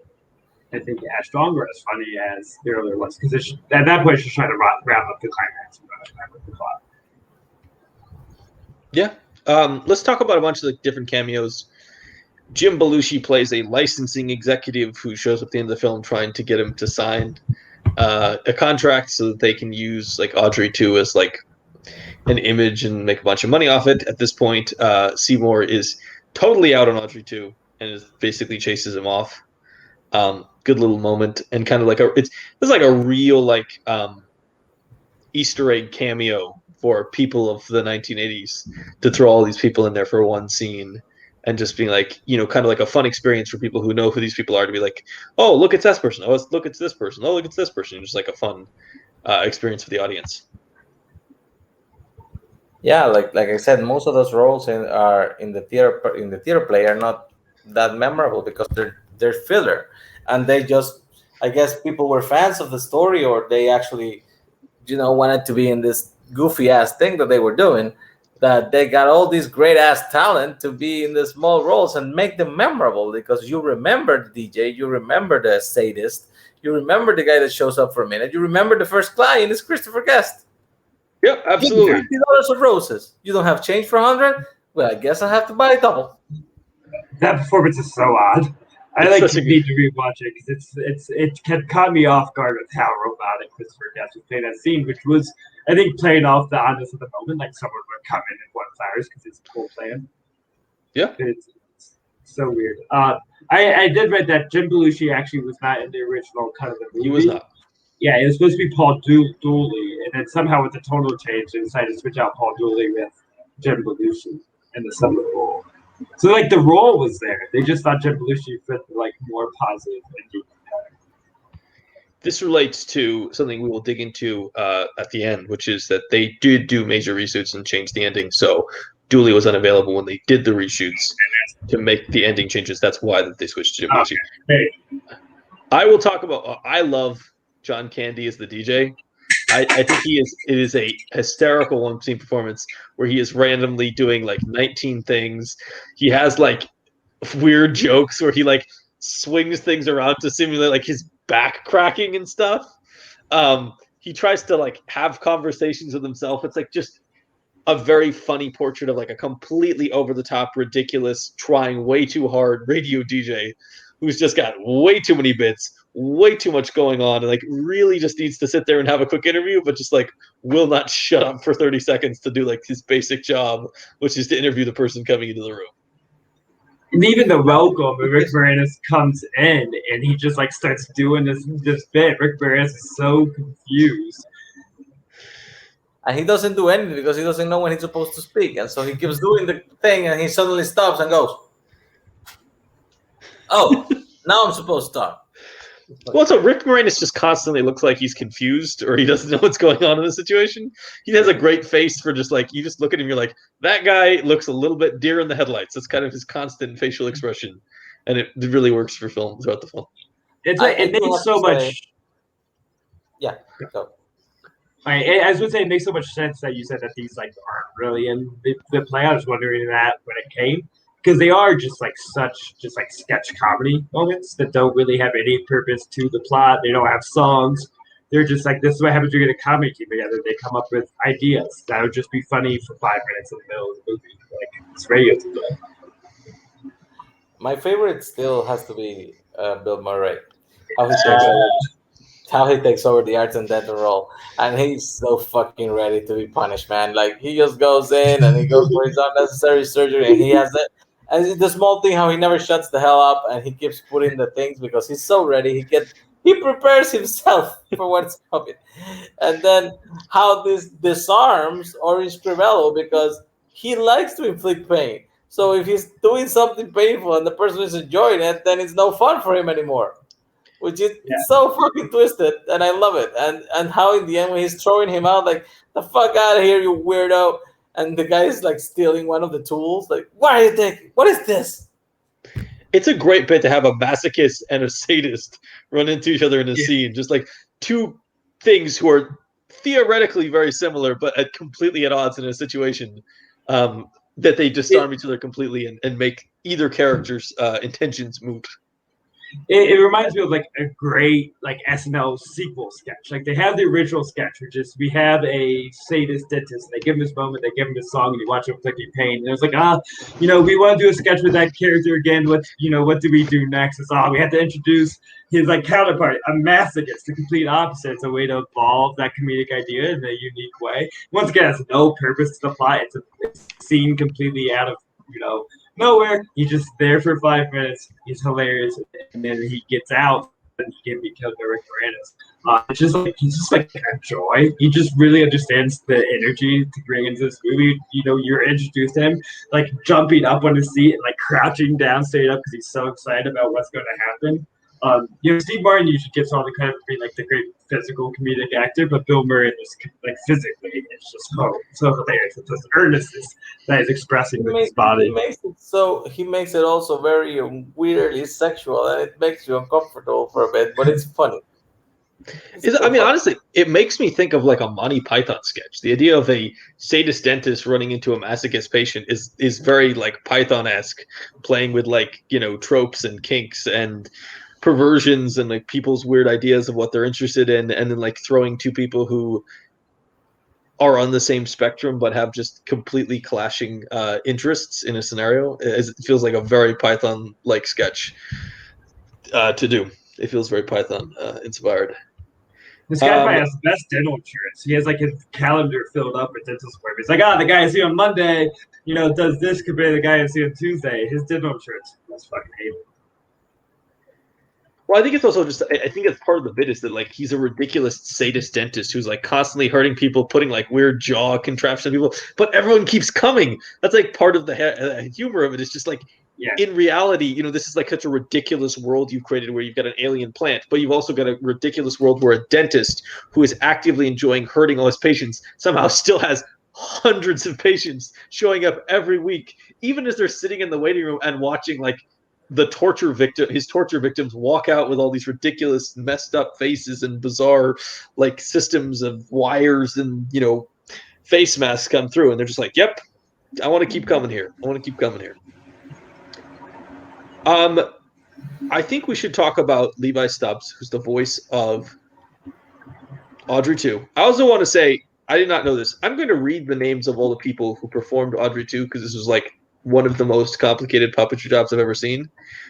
I think, as strong or as funny as the earlier ones, because at that point, it's just trying to wrap up the climax and wrap up the plot. Yeah. Let's talk about a bunch of the different cameos. Jim Belushi plays a licensing executive who shows up at the end of the film trying to get him to sign a contract so that they can use like Audrey 2 as like an image and make a bunch of money off it. At this point, Seymour is totally out on Audrey 2 and is basically chases him off. Good little moment, and kind of like it's like a real like Easter egg cameo for people of the 1980s to throw all these people in there for one scene. And just being like, you know, kind of like a fun experience for people who know who these people are to be like, oh, look, it's this person. Oh, look, it's this person. Oh, look, it's this person. Just like a fun experience for the audience. Yeah, like I said, most of those roles are in the theater play are not that memorable because they're filler, and they just, I guess people were fans of the story, or they actually, you know, wanted to be in this goofy ass thing that they were doing, that they got all these great ass talent to be in the small roles and make them memorable because you remember the DJ, you remember the sadist, You remember the guy that shows up for a minute. You remember the first client is Christopher Guest. Yep, Give absolutely. me $50 of roses. You don't have change for 100? Well, I guess I have to buy double. That performance is so odd. I It's like such a need to rewatch it because it caught me off guard with how robotic Christopher Guest was playing that scene, which was I think playing off the oddness of the moment, like someone would come in and want flowers because it's a cool plan. Yeah. It's so weird. I did read that Jim Belushi actually was not in the original cut of the movie. He was not. Yeah, it was supposed to be Paul Dooley, and then somehow with the tonal change, they decided to switch out Paul Dooley with Jim Belushi in the summer role. So like the role was there. They just thought Jim Belushi fit the like more positive ending. This relates to something we will dig into at the end, which is that they did do major reshoots and change the ending. So Dooley was unavailable when they did the reshoots to make the ending changes. That's why that they switched to Jim Belushi. Hey, I will talk about. I love John Candy as the DJ. I think it is a hysterical one scene performance where he is randomly doing like 19 things. He has like weird jokes where he like swings things around to simulate like his back cracking and stuff. He tries to like have conversations with himself. It's like just a very funny portrait of like a completely over the top, ridiculous, trying way too hard radio DJ who's just got way too many bits, way too much going on, and like really just needs to sit there and have a quick interview, but just like will not shut up for 30 seconds to do like his basic job, which is to interview the person coming into the room. and even the welcome, when Rick Moranis comes in and he just like starts doing this bit. Rick Moranis is so confused. And he doesn't do anything because he doesn't know when he's supposed to speak. And so he keeps doing the thing and he suddenly stops and goes, "Oh, now I'm supposed to talk." Well, so Rick Moranis just constantly looks like he's confused or he doesn't know what's going on in the situation. He has a great face for just like, you just look at him, you're like, that guy looks a little bit deer in the headlights. That's kind of his constant facial expression. And it really works for film throughout the film. It makes so much. Yeah, go. I was would say it makes so much sense that you said that these like aren't really in the play. I was wondering that when it came because they are just like sketch comedy moments that don't really have any purpose to the plot. They don't have songs. They're just like this is what happens when you get a comedy team together. They come up with ideas that would just be funny for 5 minutes in the middle of the movie. Like it's radio today. My favorite still has to be Bill Murray. How he takes over the arts and dental role, and he's so fucking ready to be punished, man. Like he just goes in and he goes for his unnecessary surgery, and he has it. And the small thing, how he never shuts the hell up, and he keeps putting the things because he's so ready. He prepares himself for what's coming, and then how this disarms Orange Crivello because he likes to inflict pain. So if he's doing something painful and the person is enjoying it, then it's no fun for him anymore. Which is so fucking twisted, and I love it. And how in the end when he's throwing him out, like the fuck out of here, you weirdo, and the guy is like stealing one of the tools. Like, what are you taking? What is this? It's a great bit to have a masochist and a sadist run into each other in a scene. Just like two things who are theoretically very similar, but completely at odds in a situation that they disarm each other completely and make either character's intentions moot. It reminds me of like a great like SNL sequel sketch. Like they have the original sketch, which is we have a sadist dentist. And they give him this moment, they give him this song, and you watch him inflicting pain. And it's like, we want to do a sketch with that character again. What do we do next? It's we have to introduce his like counterpart, a masochist, the complete opposite. It's a way to evolve that comedic idea in a unique way. Once again, it's no purpose to the plot. It's a scene completely out of nowhere. He's just there for 5 minutes. He's hilarious, and then he gets out and he can be killed by Rick Moranis. It's just like he's just like a joy. He just really understands the energy to bring into this movie. You're introduced to him like jumping up on his seat and like crouching down straight up because he's so excited about what's going to happen. Steve Martin usually gets all the credit for being like the great physical comedic actor, but Bill Murray is like physically, it's just so hilarious. It's this earnestness that is expressing with his body. He makes it also very weirdly sexual, and it makes you uncomfortable for a bit, but it's funny. Honestly, it makes me think of like a Monty Python sketch. The idea of a sadist dentist running into a masochist patient is very like Python-esque, playing with like tropes and kinks and perversions and like people's weird ideas of what they're interested in, and then like throwing two people who are on the same spectrum but have just completely clashing interests in a scenario. It feels like a very Python like sketch to do. It feels very Python inspired. This guy probably has the best dental insurance. He has like his calendar filled up with dental appointments. Like, the guy I see on Monday, does this compared to the guy I see on Tuesday. His dental insurance is fucking able. Well, I think it's also just, I think it's part of the bit is that like he's a ridiculous sadist dentist who's like constantly hurting people, putting like weird jaw contraptions on people, but everyone keeps coming. That's like part of the humor of it. It's just like, in reality, this is like such a ridiculous world you've created where you've got an alien plant, but you've also got a ridiculous world where a dentist who is actively enjoying hurting all his patients somehow still has hundreds of patients showing up every week, even as they're sitting in the waiting room and watching like his torture victims walk out with all these ridiculous messed up faces and bizarre like systems of wires and face masks come through, and they're just like, yep, I want to keep coming here. I think we should talk about Levi Stubbs, who's the voice of Audrey 2. I also want to say, I did not know this. I'm going to read the names of all the people who performed Audrey 2 because this was like one of the most complicated puppetry jobs I've ever seen.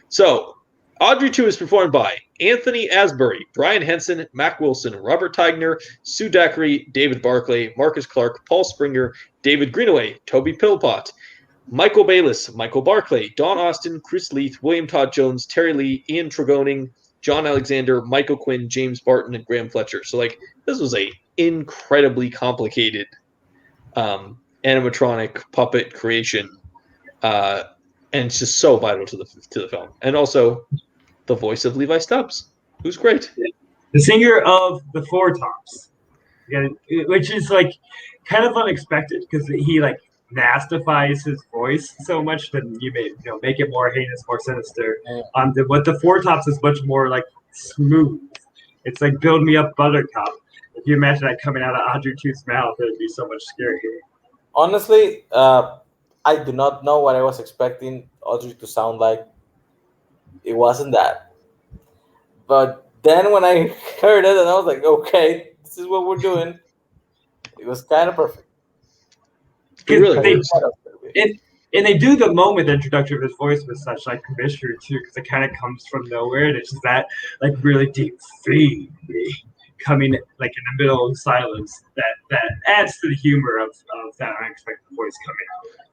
So, Audrey 2 is performed by Anthony Asbury, Brian Henson, Mac Wilson, Robert Tigner, Sue Daiquiri, David Barclay, Marcus Clark, Paul Springer, David Greenaway, Toby Pillpot, Michael Bayless, Michael Barclay, Don Austin, Chris Leith, William Todd Jones, Terry Lee, Ian Tregoning, John Alexander, Michael Quinn, James Barton, and Graham Fletcher. So, like, this was a incredibly complicated animatronic puppet creation, and it's just so vital to the film. And also, the voice of Levi Stubbs, who's great. The singer of the Four Tops, which is like kind of unexpected because he like nastifies his voice so much that you make it more heinous, more sinister. What the Four Tops is much more like smooth. It's like build me up, Buttercup. If you imagine that coming out of Audrey 2's mouth, it would be so much scarier. Honestly, I do not know what I was expecting Audrey to sound like. It wasn't that. But then when I heard it, and I was like, okay, this is what we're doing. It was kind of perfect. It really works. And they do the moment introduction of his voice with such like mystery too, because it kind of comes from nowhere, and it's just that like really deep theme coming like in the middle of silence that adds to the humor of that unexpected voice coming out.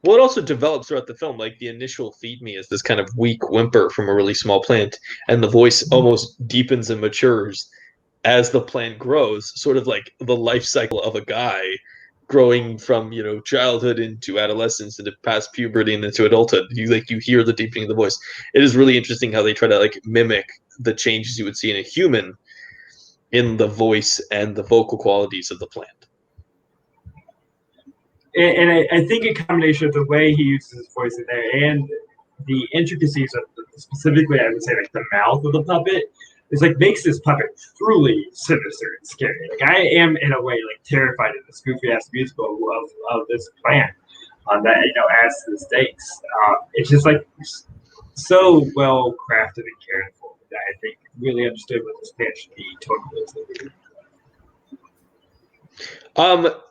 Well, it also develops throughout the film. Like the initial "feed me" is this kind of weak whimper from a really small plant, and the voice almost deepens and matures as the plant grows. Sort of like the life cycle of a guy growing from childhood into adolescence into past puberty and into adulthood. You hear the deepening of the voice. It is really interesting how they try to like mimic the changes you would see in a human in the voice and the vocal qualities of the plant. And I think a combination of the way he uses his voice in there and the intricacies of specifically, I would say, like the mouth of the puppet is like makes this puppet truly sinister and scary. Like I am in a way like terrified of this goofy ass musical of this plant that adds to the stakes. It's just like so well crafted and cared for that I think really understood what this plant should be totally.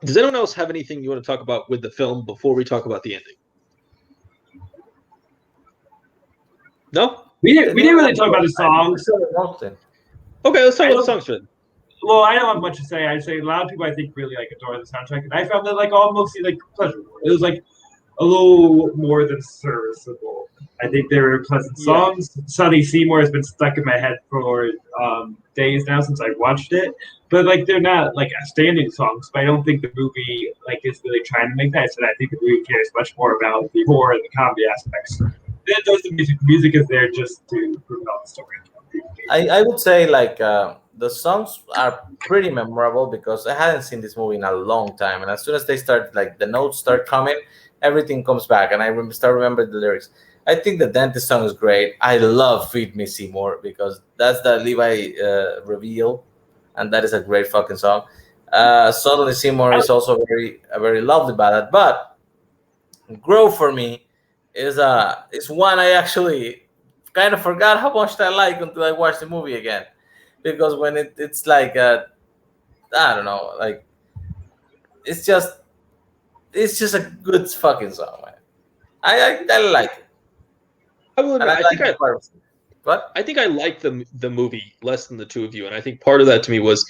Does anyone else have anything you want to talk about with the film before we talk about the ending? No? We didn't really talk about the songs. Okay, let's talk about the songs then. Well, I don't have much to say. I'd say a lot of people I think really like adore the soundtrack, and I found it like all mostly like pleasurable. It was like a little more than serviceable. I think they were pleasant songs. Yeah. Sonny Seymour has been stuck in my head for days now since I watched it. But like they're not like outstanding songs. But I don't think the movie like is really trying to make that. So I think the movie cares much more about the horror and the comedy aspects. It does the music. The music is there just to prove out the story. I would say like the songs are pretty memorable because I hadn't seen this movie in a long time, and as soon as they start like the notes start coming, everything comes back, and I start remembering the lyrics. I think the dentist song is great. I love "Feed Me Seymour" because that's the Levi reveal, and that is a great fucking song. Suddenly Seymour is also a very lovely ballad, but "Grow" for me is one I actually kind of forgot how much I like until I watched the movie again, because when it's like I don't know, like it's just it's just a good fucking song, man. I like it, I will and admit, I like the part. What? I think I like the movie less than the two of you, and I think part of that to me was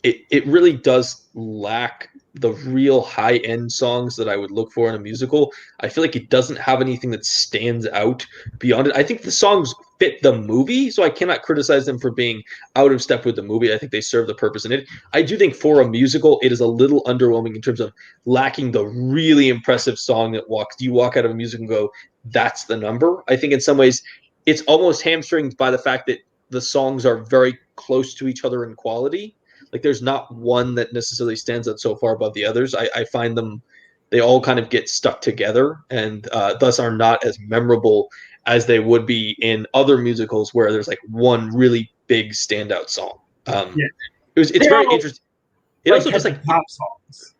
it really does lack the real high end songs that I would look for in a musical. I feel like it doesn't have anything that stands out beyond it. I think the songs fit the movie, so I cannot criticize them for being out of step with the movie. I think they serve the purpose in it. I do think for a musical, it is a little underwhelming in terms of lacking the really impressive song that walks. You walk out of a musical and go, "That's the number." I think in some ways, it's almost hamstringed by the fact that the songs are very close to each other in quality. Like there's not one that necessarily stands out so far above the others. I find them, they all kind of get stuck together and thus are not as memorable as they would be in other musicals where there's like one really big standout song. Yeah, It's they're very all interesting. It like also just catchy like pop songs.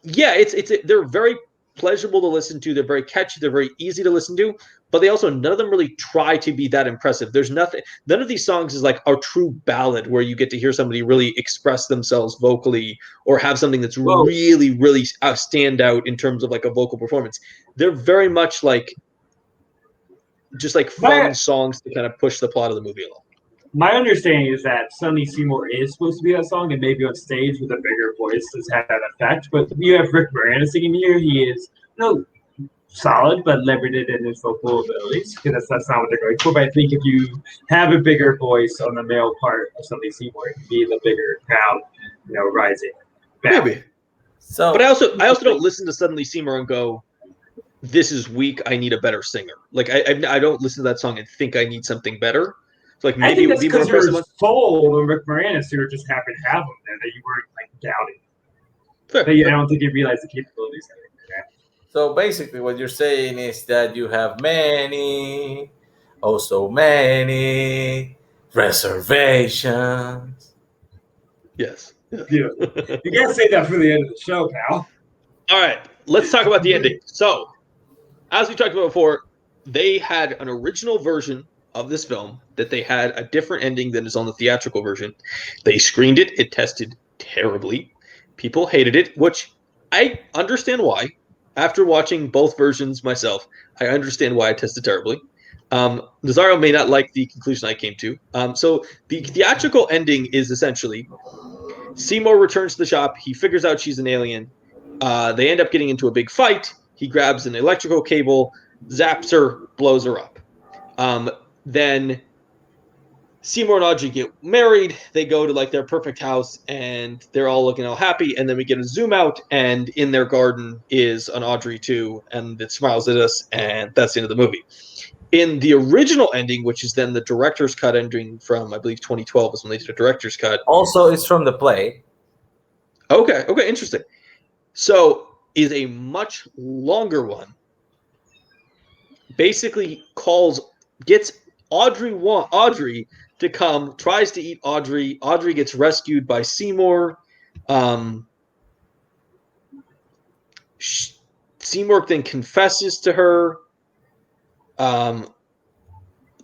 yeah, it's they're very pleasurable to listen to. They're very catchy. They're very easy to listen to. But they also none of them really try to be that impressive. There's nothing. None of these songs is like a true ballad where you get to hear somebody really express themselves vocally or have something that's Whoa, really stand out in terms of like a vocal performance. They're very much like just like my fun songs to kind of push the plot of the movie along. my understanding is that Sonny Seymour is supposed to be that song, and maybe on stage with a bigger voice does have that effect. But you have Rick Moranis singing here; he is solid, but limited in his vocal abilities because that's not what they're going for. But I think if you have a bigger voice on the male part of Sonny Seymour, it can be the bigger crowd, rising. Back. Maybe. But So I also don't listen to Suddenly Seymour and go, this is weak. I need a better singer. Like I don't listen to that song and think I need something better. So like I maybe think it would that's be more because you're impressive. sold on Rick Moranis, who just happened to have him there that you weren't like doubting. Fair, But yeah, I fair. don't think you realize the capabilities. so basically, what you're saying is that you have many, oh so many reservations. Yes. Beautiful. You can't say that for the end of the show, pal. All right. Let's talk about the ending. So, as we talked about before, they had an original version of this film that they had a different ending than is on the theatrical version. They screened it. It tested terribly. People hated it, which I understand why. After watching both versions myself, I understand why it tested terribly. Nazario may not like the conclusion I came to. So the theatrical ending is essentially Seymour returns to the shop. He figures out she's an alien. They end up getting into a big fight. He grabs an electrical cable, zaps her, blows her up. Then Seymour and Audrey get married. They go to like their perfect house, and they're all looking all happy. And then we get a zoom out, and in their garden is an Audrey too, and it smiles at us, and that's the end of the movie. In the original ending, which is then the director's cut ending from I believe 2012 is when they did a director's cut. Also, it's from the play. Okay, interesting. So is a much longer one. Basically gets Audrey to come, tries to eat Audrey. Audrey gets rescued by Seymour. Seymour then confesses to her.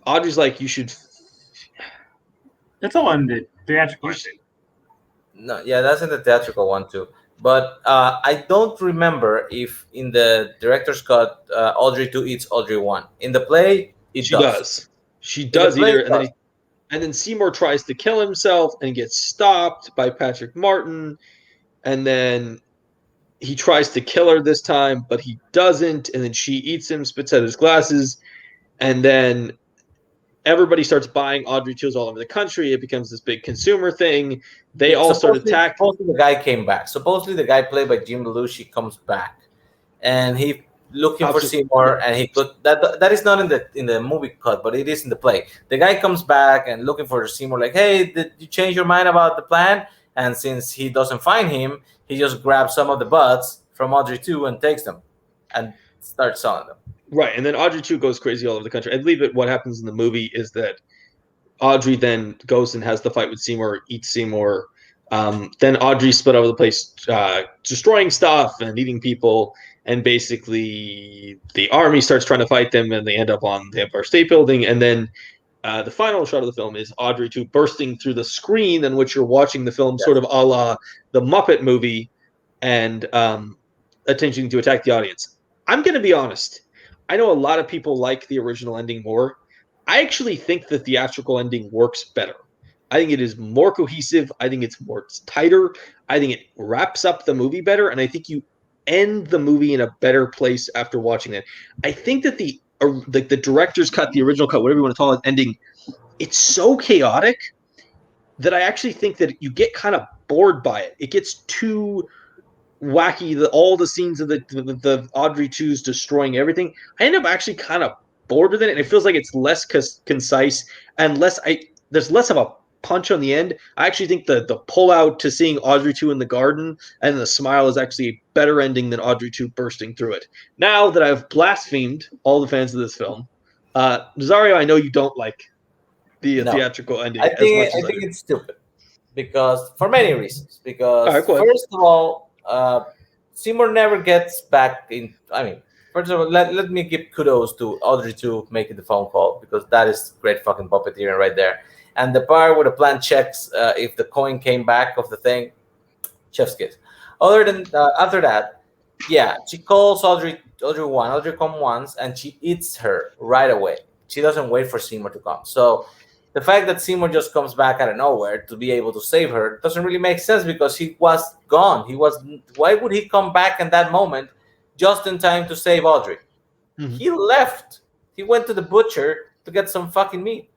Audrey's like, you should. That's all in the theatrical. No, yeah, that's in the theatrical one too. But I don't remember if in the director's cut Audrey 2 eats Audrey 1. In the play, She does. She In the does eat play, her, and then Seymour tries to kill himself and gets stopped by Patrick Martin, and then he tries to kill her this time, but he doesn't, and then she eats him, spits out his glasses, and then everybody starts buying Audrey 2s all over the country. It becomes this big consumer thing. They all start attacking. Supposedly the guy came back. Supposedly the guy played by Jim Belushi comes back, and he looking for Seymour, and he could that is not in the movie cut, but it is in the play. The guy comes back and looking for Seymour, like, hey, did you change your mind about the plan? And since he doesn't find him, he just grabs some of the butts from Audrey 2 and takes them, and starts selling them. Right, and then Audrey 2 goes crazy all over the country. I believe that what happens in the movie is that Audrey then goes and has the fight with Seymour, eats Seymour. Then Audrey split over the place, destroying stuff and eating people. And basically, the army starts trying to fight them, and they end up on the Empire State Building. And then the final shot of the film is Audrey 2 bursting through the screen in which you're watching the film, sort of a la the Muppet movie, and attempting to attack the audience. I'm going to be honest. I know a lot of people like the original ending more. I actually think the theatrical ending works better. I think it is more cohesive. I think it's tighter. I think it wraps up the movie better, and I think you end the movie in a better place after watching that. I think that the director's cut, the original cut, whatever you want to call it, ending, it's so chaotic that I actually think that you get kind of bored by it. It gets too wacky. All the scenes of the Audrey 2's destroying everything. I end up actually kind of bored with it, and it feels like it's less concise and there's less of a punch on the end. I actually think the pull out to seeing Audrey 2 in the garden and the smile is actually a better ending than Audrey 2 bursting through it. Now that I've blasphemed all the fans of this film, Nazario, I know you don't like the No. theatrical ending I as much think as I do. it's stupid because for many reasons. Because All right, go ahead. first of all, Seymour never gets back in. I mean, first of all, let me give kudos to Audrey 2 making the phone call, because that is great fucking puppeteering right there. And the part where the plan checks if the coin came back of the thing, chef's kiss. Other than after that, yeah, she calls Audrey one. Audrey come once, and she eats her right away. She doesn't wait for Seymour to come. So the fact that Seymour just comes back out of nowhere to be able to save her doesn't really make sense, because he was gone. He was. Why would he come back in that moment, just in time to save Audrey? Mm-hmm. He left. He went to the butcher to get some fucking meat,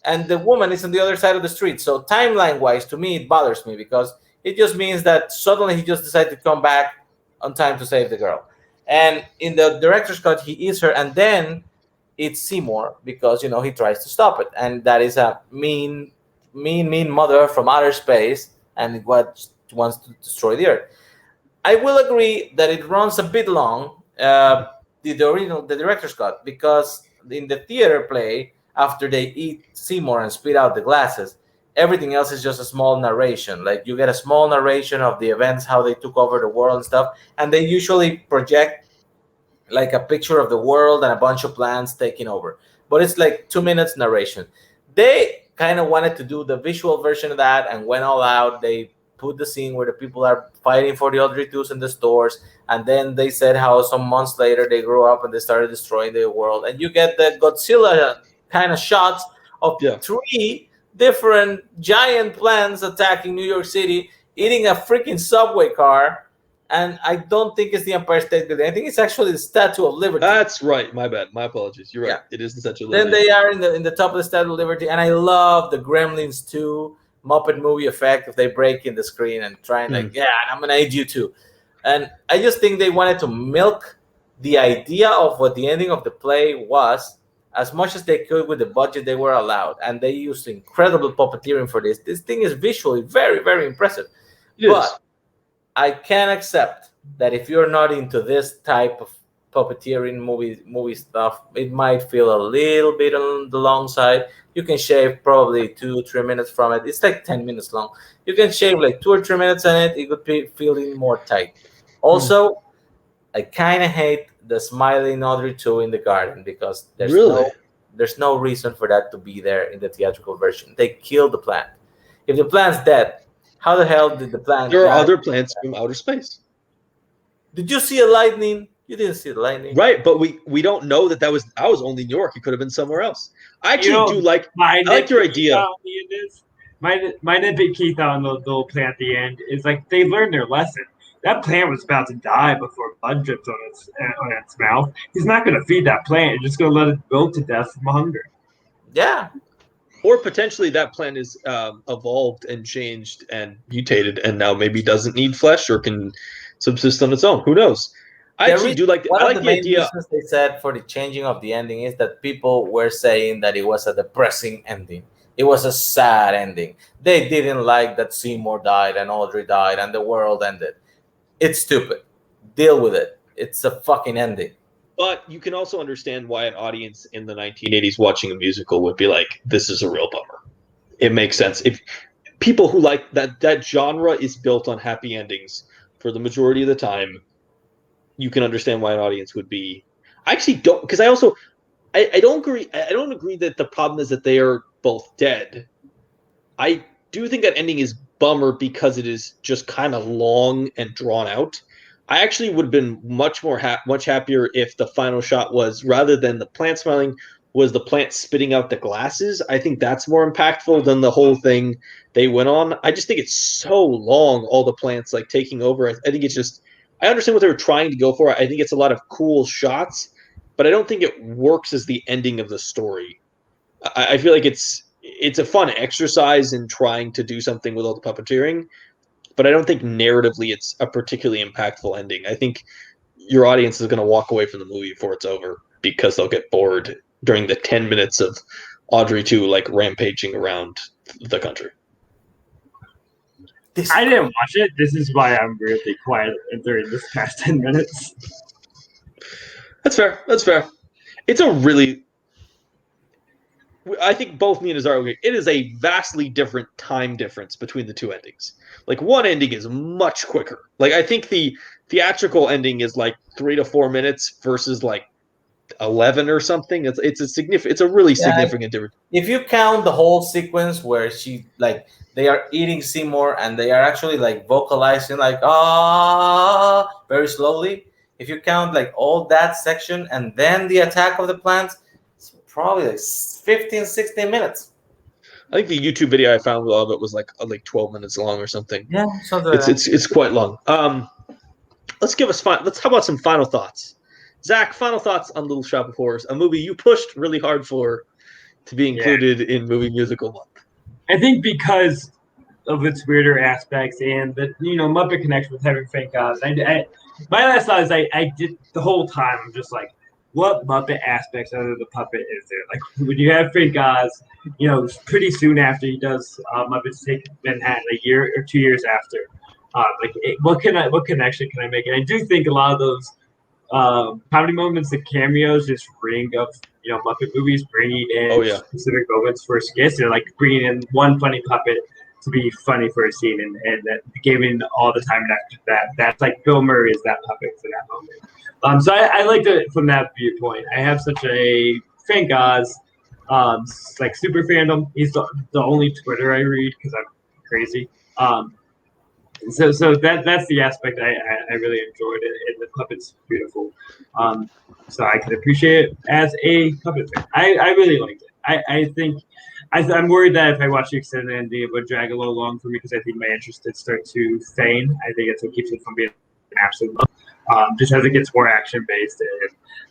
and the woman is on the other side of the street. So timeline-wise, to me, it bothers me, because it just means that suddenly he just decided to come back on time to save the girl. And in the director's cut, he eats her, and then it's Seymour, because he tries to stop it, and that is a mean mother from outer space, and what wants to destroy the earth. I will agree that it runs a bit long, the director's cut, because in the theater play, after they eat Seymour and spit out the glasses, everything else is just a small narration. Like, you get a small narration of the events, how they took over the world and stuff, and they usually project like a picture of the world and a bunch of plants taking over. But it's like 2 minutes narration. They kind of wanted to do the visual version of that and went all out. They put the scene where the people are fighting for the Audrey 2s in the stores, and then they said how some months later they grew up and they started destroying the world. And you get the Godzilla kind of shots of 3 different giant plants attacking New York City, eating a freaking subway car. And I don't think it's the Empire State Building. I think it's actually the Statue of Liberty. That's right. My bad. My apologies. You're right. Yeah. It is the Statue of Liberty. Then they are in the top of the Statue of Liberty, and I love the Gremlins 2 Muppet movie effect if they break in the screen and trying I'm gonna aid you too. And I just think they wanted to milk the idea of what the ending of the play was as much as they could with the budget they were allowed, and they used incredible puppeteering for this. This thing is visually very, very impressive. But I can accept that if you're not into this type of puppeteering movie stuff, it might feel a little bit on the long side. You can shave probably 2-3 minutes from it. It's like 10 minutes long. You can shave like 2 or 3 minutes on it. It would be feeling more tight. Also, I kind of hate the smiling Audrey 2 in the garden, because there's no reason for that to be there in the theatrical version. They killed the plant. If the plant's dead, how the hell did the plant? There are other plants from outer space. Did you see a lightning? You didn't see the lightning, right? But we don't know that was. I was only New York. It could have been somewhere else. I actually do like. I like your idea. My nitpick Keith on the little plant at the end is like they learned their lesson. That plant was about to die before blood dripped on its mouth. He's not going to feed that plant. He's just going to let it go to death from hunger. Yeah. Or potentially that plant is evolved and changed and mutated, and now maybe doesn't need flesh or can subsist on its own. Who knows? I actually do like. I like the idea. Reasons they said for the changing of the ending is that people were saying that it was a depressing ending. It was a sad ending. They didn't like that Seymour died and Audrey died and the world ended. It's stupid. Deal with it. It's a fucking ending. But you can also understand why an audience in the 1980s watching a musical would be like, this is a real bummer. It makes sense. people who like that genre is built on happy endings for the majority of the time. You can understand why an audience would be. I actually don't, because I don't agree. I don't agree that the problem is that they are both dead. I do think that ending is bummer because it is just kind of long and drawn out. I actually would have been much happier if the final shot was, rather than the plant smiling, was the plant spitting out the glasses. I think that's more impactful than the whole thing they went on. I just think it's so long, all the plants like taking over. I think it's just, I understand what they were trying to go for. I think it's a lot of cool shots, but I don't think it works as the ending of the story. I feel like it's a fun exercise in trying to do something with all the puppeteering, but I don't think narratively it's a particularly impactful ending. I think your audience is going to walk away from the movie before it's over because they'll get bored during the 10 minutes of Audrey 2 like rampaging around the country. I didn't watch it. This is why I'm really quiet during this past 10 minutes. That's fair. That's fair. It's a really, I think both me and Nazario agree, it is a vastly different time difference between the two endings. Like, one ending is much quicker. Like, I think the theatrical ending is like 3 to 4 minutes versus like 11 or something. It's a really Yeah, significant difference. if you count the whole sequence where they are eating Seymour and they are actually like vocalizing like very slowly. If you count like all that section and then the attack of the plants, it's probably like 15, 16 minutes. I think the YouTube video I found of it was like 12 minutes long or something. Yeah, something like It's that. it's it's quite long. Let's how about some final thoughts? Zach, final thoughts on Little Shop of Horrors, a movie you pushed really hard for to be included in Movie Musical Month. I think because of its weirder aspects and the Muppet connection with having fake gods. My last thought is I did the whole time. I'm just like, what Muppet aspects other than the puppet is there? Like when you have fake gods, pretty soon after he does Muppets Take Manhattan, a year or 2 years after. What connection can I make? And I do think a lot of those comedy moments, the cameos, just ring of Muppet movies, bringing in specific moments for skits. They're like bringing in one funny puppet to be funny for a scene, and that giving all the time and after that. That's like Bill Murray is that puppet for that moment. So I liked it from that viewpoint. I have such a thank Oz, like super fandom. He's the only Twitter I read because I'm crazy. So that's the aspect I really enjoyed it, and the puppet's beautiful. So I can appreciate it as a puppet fan. I really liked it. I think I'm worried that if I watch the extended ending, it would drag a little long for me because I think my interest would start to wane. I think that's what keeps it from being absolute. Just as it gets more action based and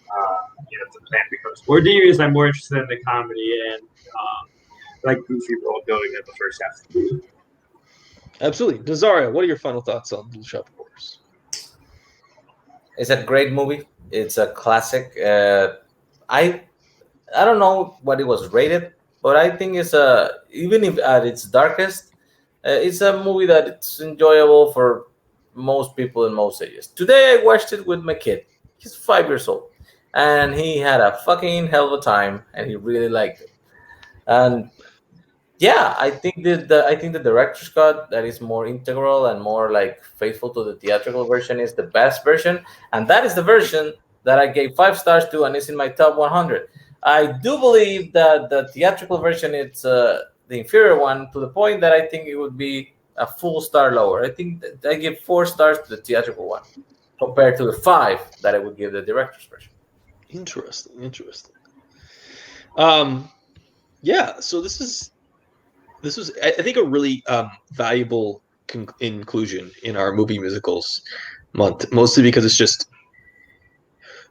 the plan becomes more devious, I'm more interested in the comedy and like goofy world building in the first half of the movie. Absolutely. Nazario, what are your final thoughts on Little Shop of Horrors? It's a great movie. It's a classic. I don't know what it was rated, but I think it's even if at its darkest, it's a movie that it's enjoyable for most people in most ages. Today I watched it with my kid. He's 5 years old, and he had a fucking hell of a time, and he really liked it. And yeah, I think the director's cut that is more integral and more like faithful to the theatrical version is the best version, and that is the version that I gave 5 stars to, and is in my top 100. I do believe that the theatrical version is the inferior one to the point that I think it would be a full star lower. I think that I give 4 stars to the theatrical one compared to the 5 that I would give the director's version. Interesting. Yeah. So this was I think a really valuable inclusion in our movie musicals month, mostly because it's just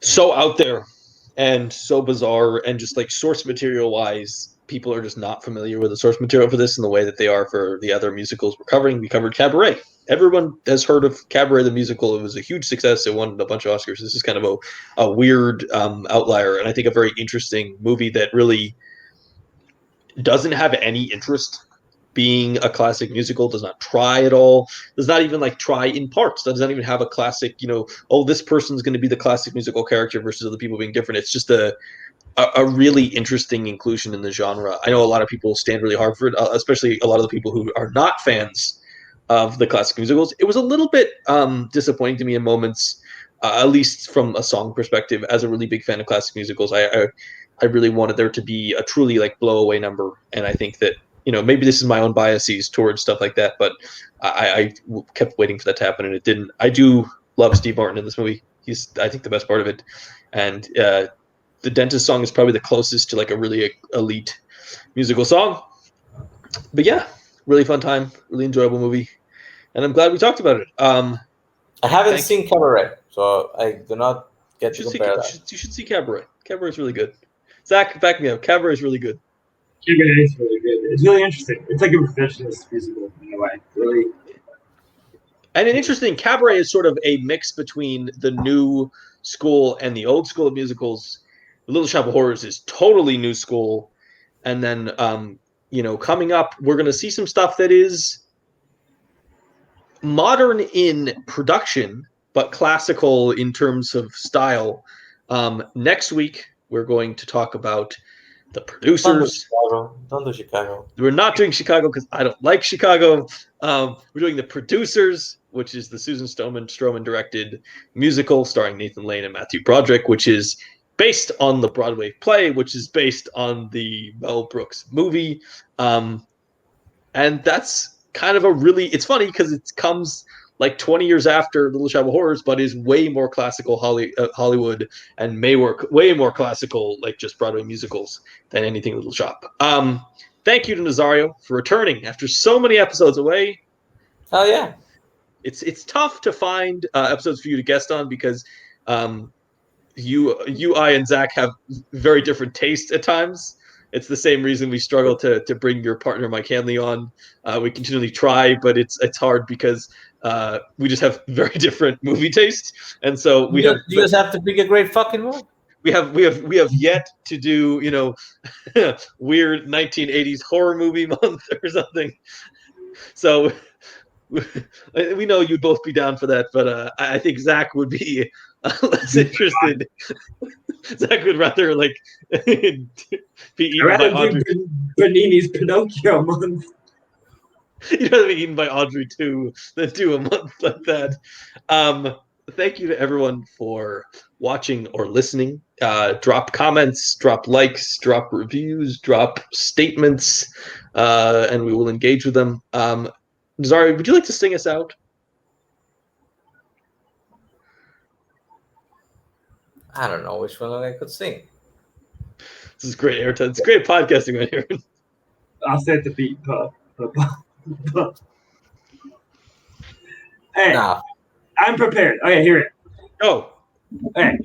so out there and so bizarre, and just like source material wise, people are just not familiar with the source material for this in the way that they are for the other musicals we're covering. We covered Cabaret. Everyone has heard of Cabaret the musical. It was a huge success. It won a bunch of Oscars. This is kind of a weird outlier, and I think a very interesting movie that really doesn't have any interest being a classic musical, does not try at all, does not even like try in parts, does not even have a classic, this person's going to be the classic musical character versus other people being different. It's just a a really interesting inclusion in the genre. I know a lot of people stand really hard for it, especially a lot of the people who are not fans of the classic musicals. It was a little bit disappointing to me in moments, at least from a song perspective. As a really big fan of classic musicals, I really wanted there to be a truly like blow away number, and I think that maybe this is my own biases towards stuff like that, but I kept waiting for that to happen, and it didn't. I do love Steve Martin in this movie. He's, I think, the best part of it, and the dentist song is probably the closest to like a really elite musical song. But yeah, really fun time, really enjoyable movie, and I'm glad we talked about it. I haven't seen Cabaret, so I do not get to compare that. You should see Cabaret. Cabaret is really good. Zach, back me up. Cabaret is really good. Cabaret is really good. It's really interesting. It's like a revisionist musical in a way. Really. And an interesting, Cabaret is sort of a mix between the new school and the old school of musicals. Little Shop of Horrors is totally new school, and then coming up, we're going to see some stuff that is modern in production, but classical in terms of style. Next week, we're going to talk about the producers. Don't do Chicago. We're not doing Chicago because I don't like Chicago. We're doing the producers, which is the Susan Stroman directed musical starring Nathan Lane and Matthew Broderick, which is based on the Broadway play, which is based on the Mel Brooks movie. And that's kind of it's funny because it comes like 20 years after Little Shop of Horrors, but is way more classical Hollywood and may work way more classical, like just Broadway musicals than anything Little Shop. Thank you to Nazario for returning after so many episodes away. Oh yeah. It's tough to find episodes for you to guest on because I, and Zach have very different tastes at times. It's the same reason we struggle to bring your partner Mike Hanley on. We continually try, but it's hard because we just have very different movie tastes, and so you just have to pick a great fucking movie. We have yet to do weird 1980s horror movie month or something. So we know you'd both be down for that, but I think Zach would be less interested. Zach would rather be eaten by Audrey. Bernini's Pinocchio month. You'd rather be eaten by Audrey too than do a month like that. Thank you to everyone for watching or listening. Drop comments, drop likes, drop reviews, drop statements, and we will engage with them. Nazario, would you like to sing us out? I don't know which one I could sing. This is great airtime. It's great podcasting right here. I'll set the beat, Hey, nah. I'm prepared. Okay, hear it. Go. Okay.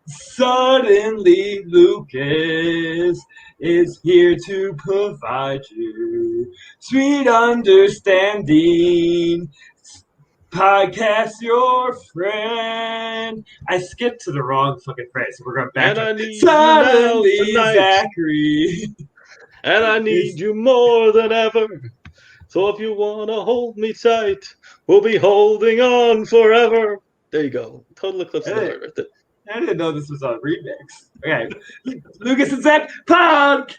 Suddenly, Lucas is here to provide you sweet understanding. Podcast your friend. I skipped to the wrong fucking phrase. So we're going back to Suddenly, Zachary. And I need you more than ever. So if you want to hold me tight, we'll be holding on forever. There you go. Total Eclipse of the Heart right there. I didn't know this was a remix. Okay. Lucas and Zack podcast.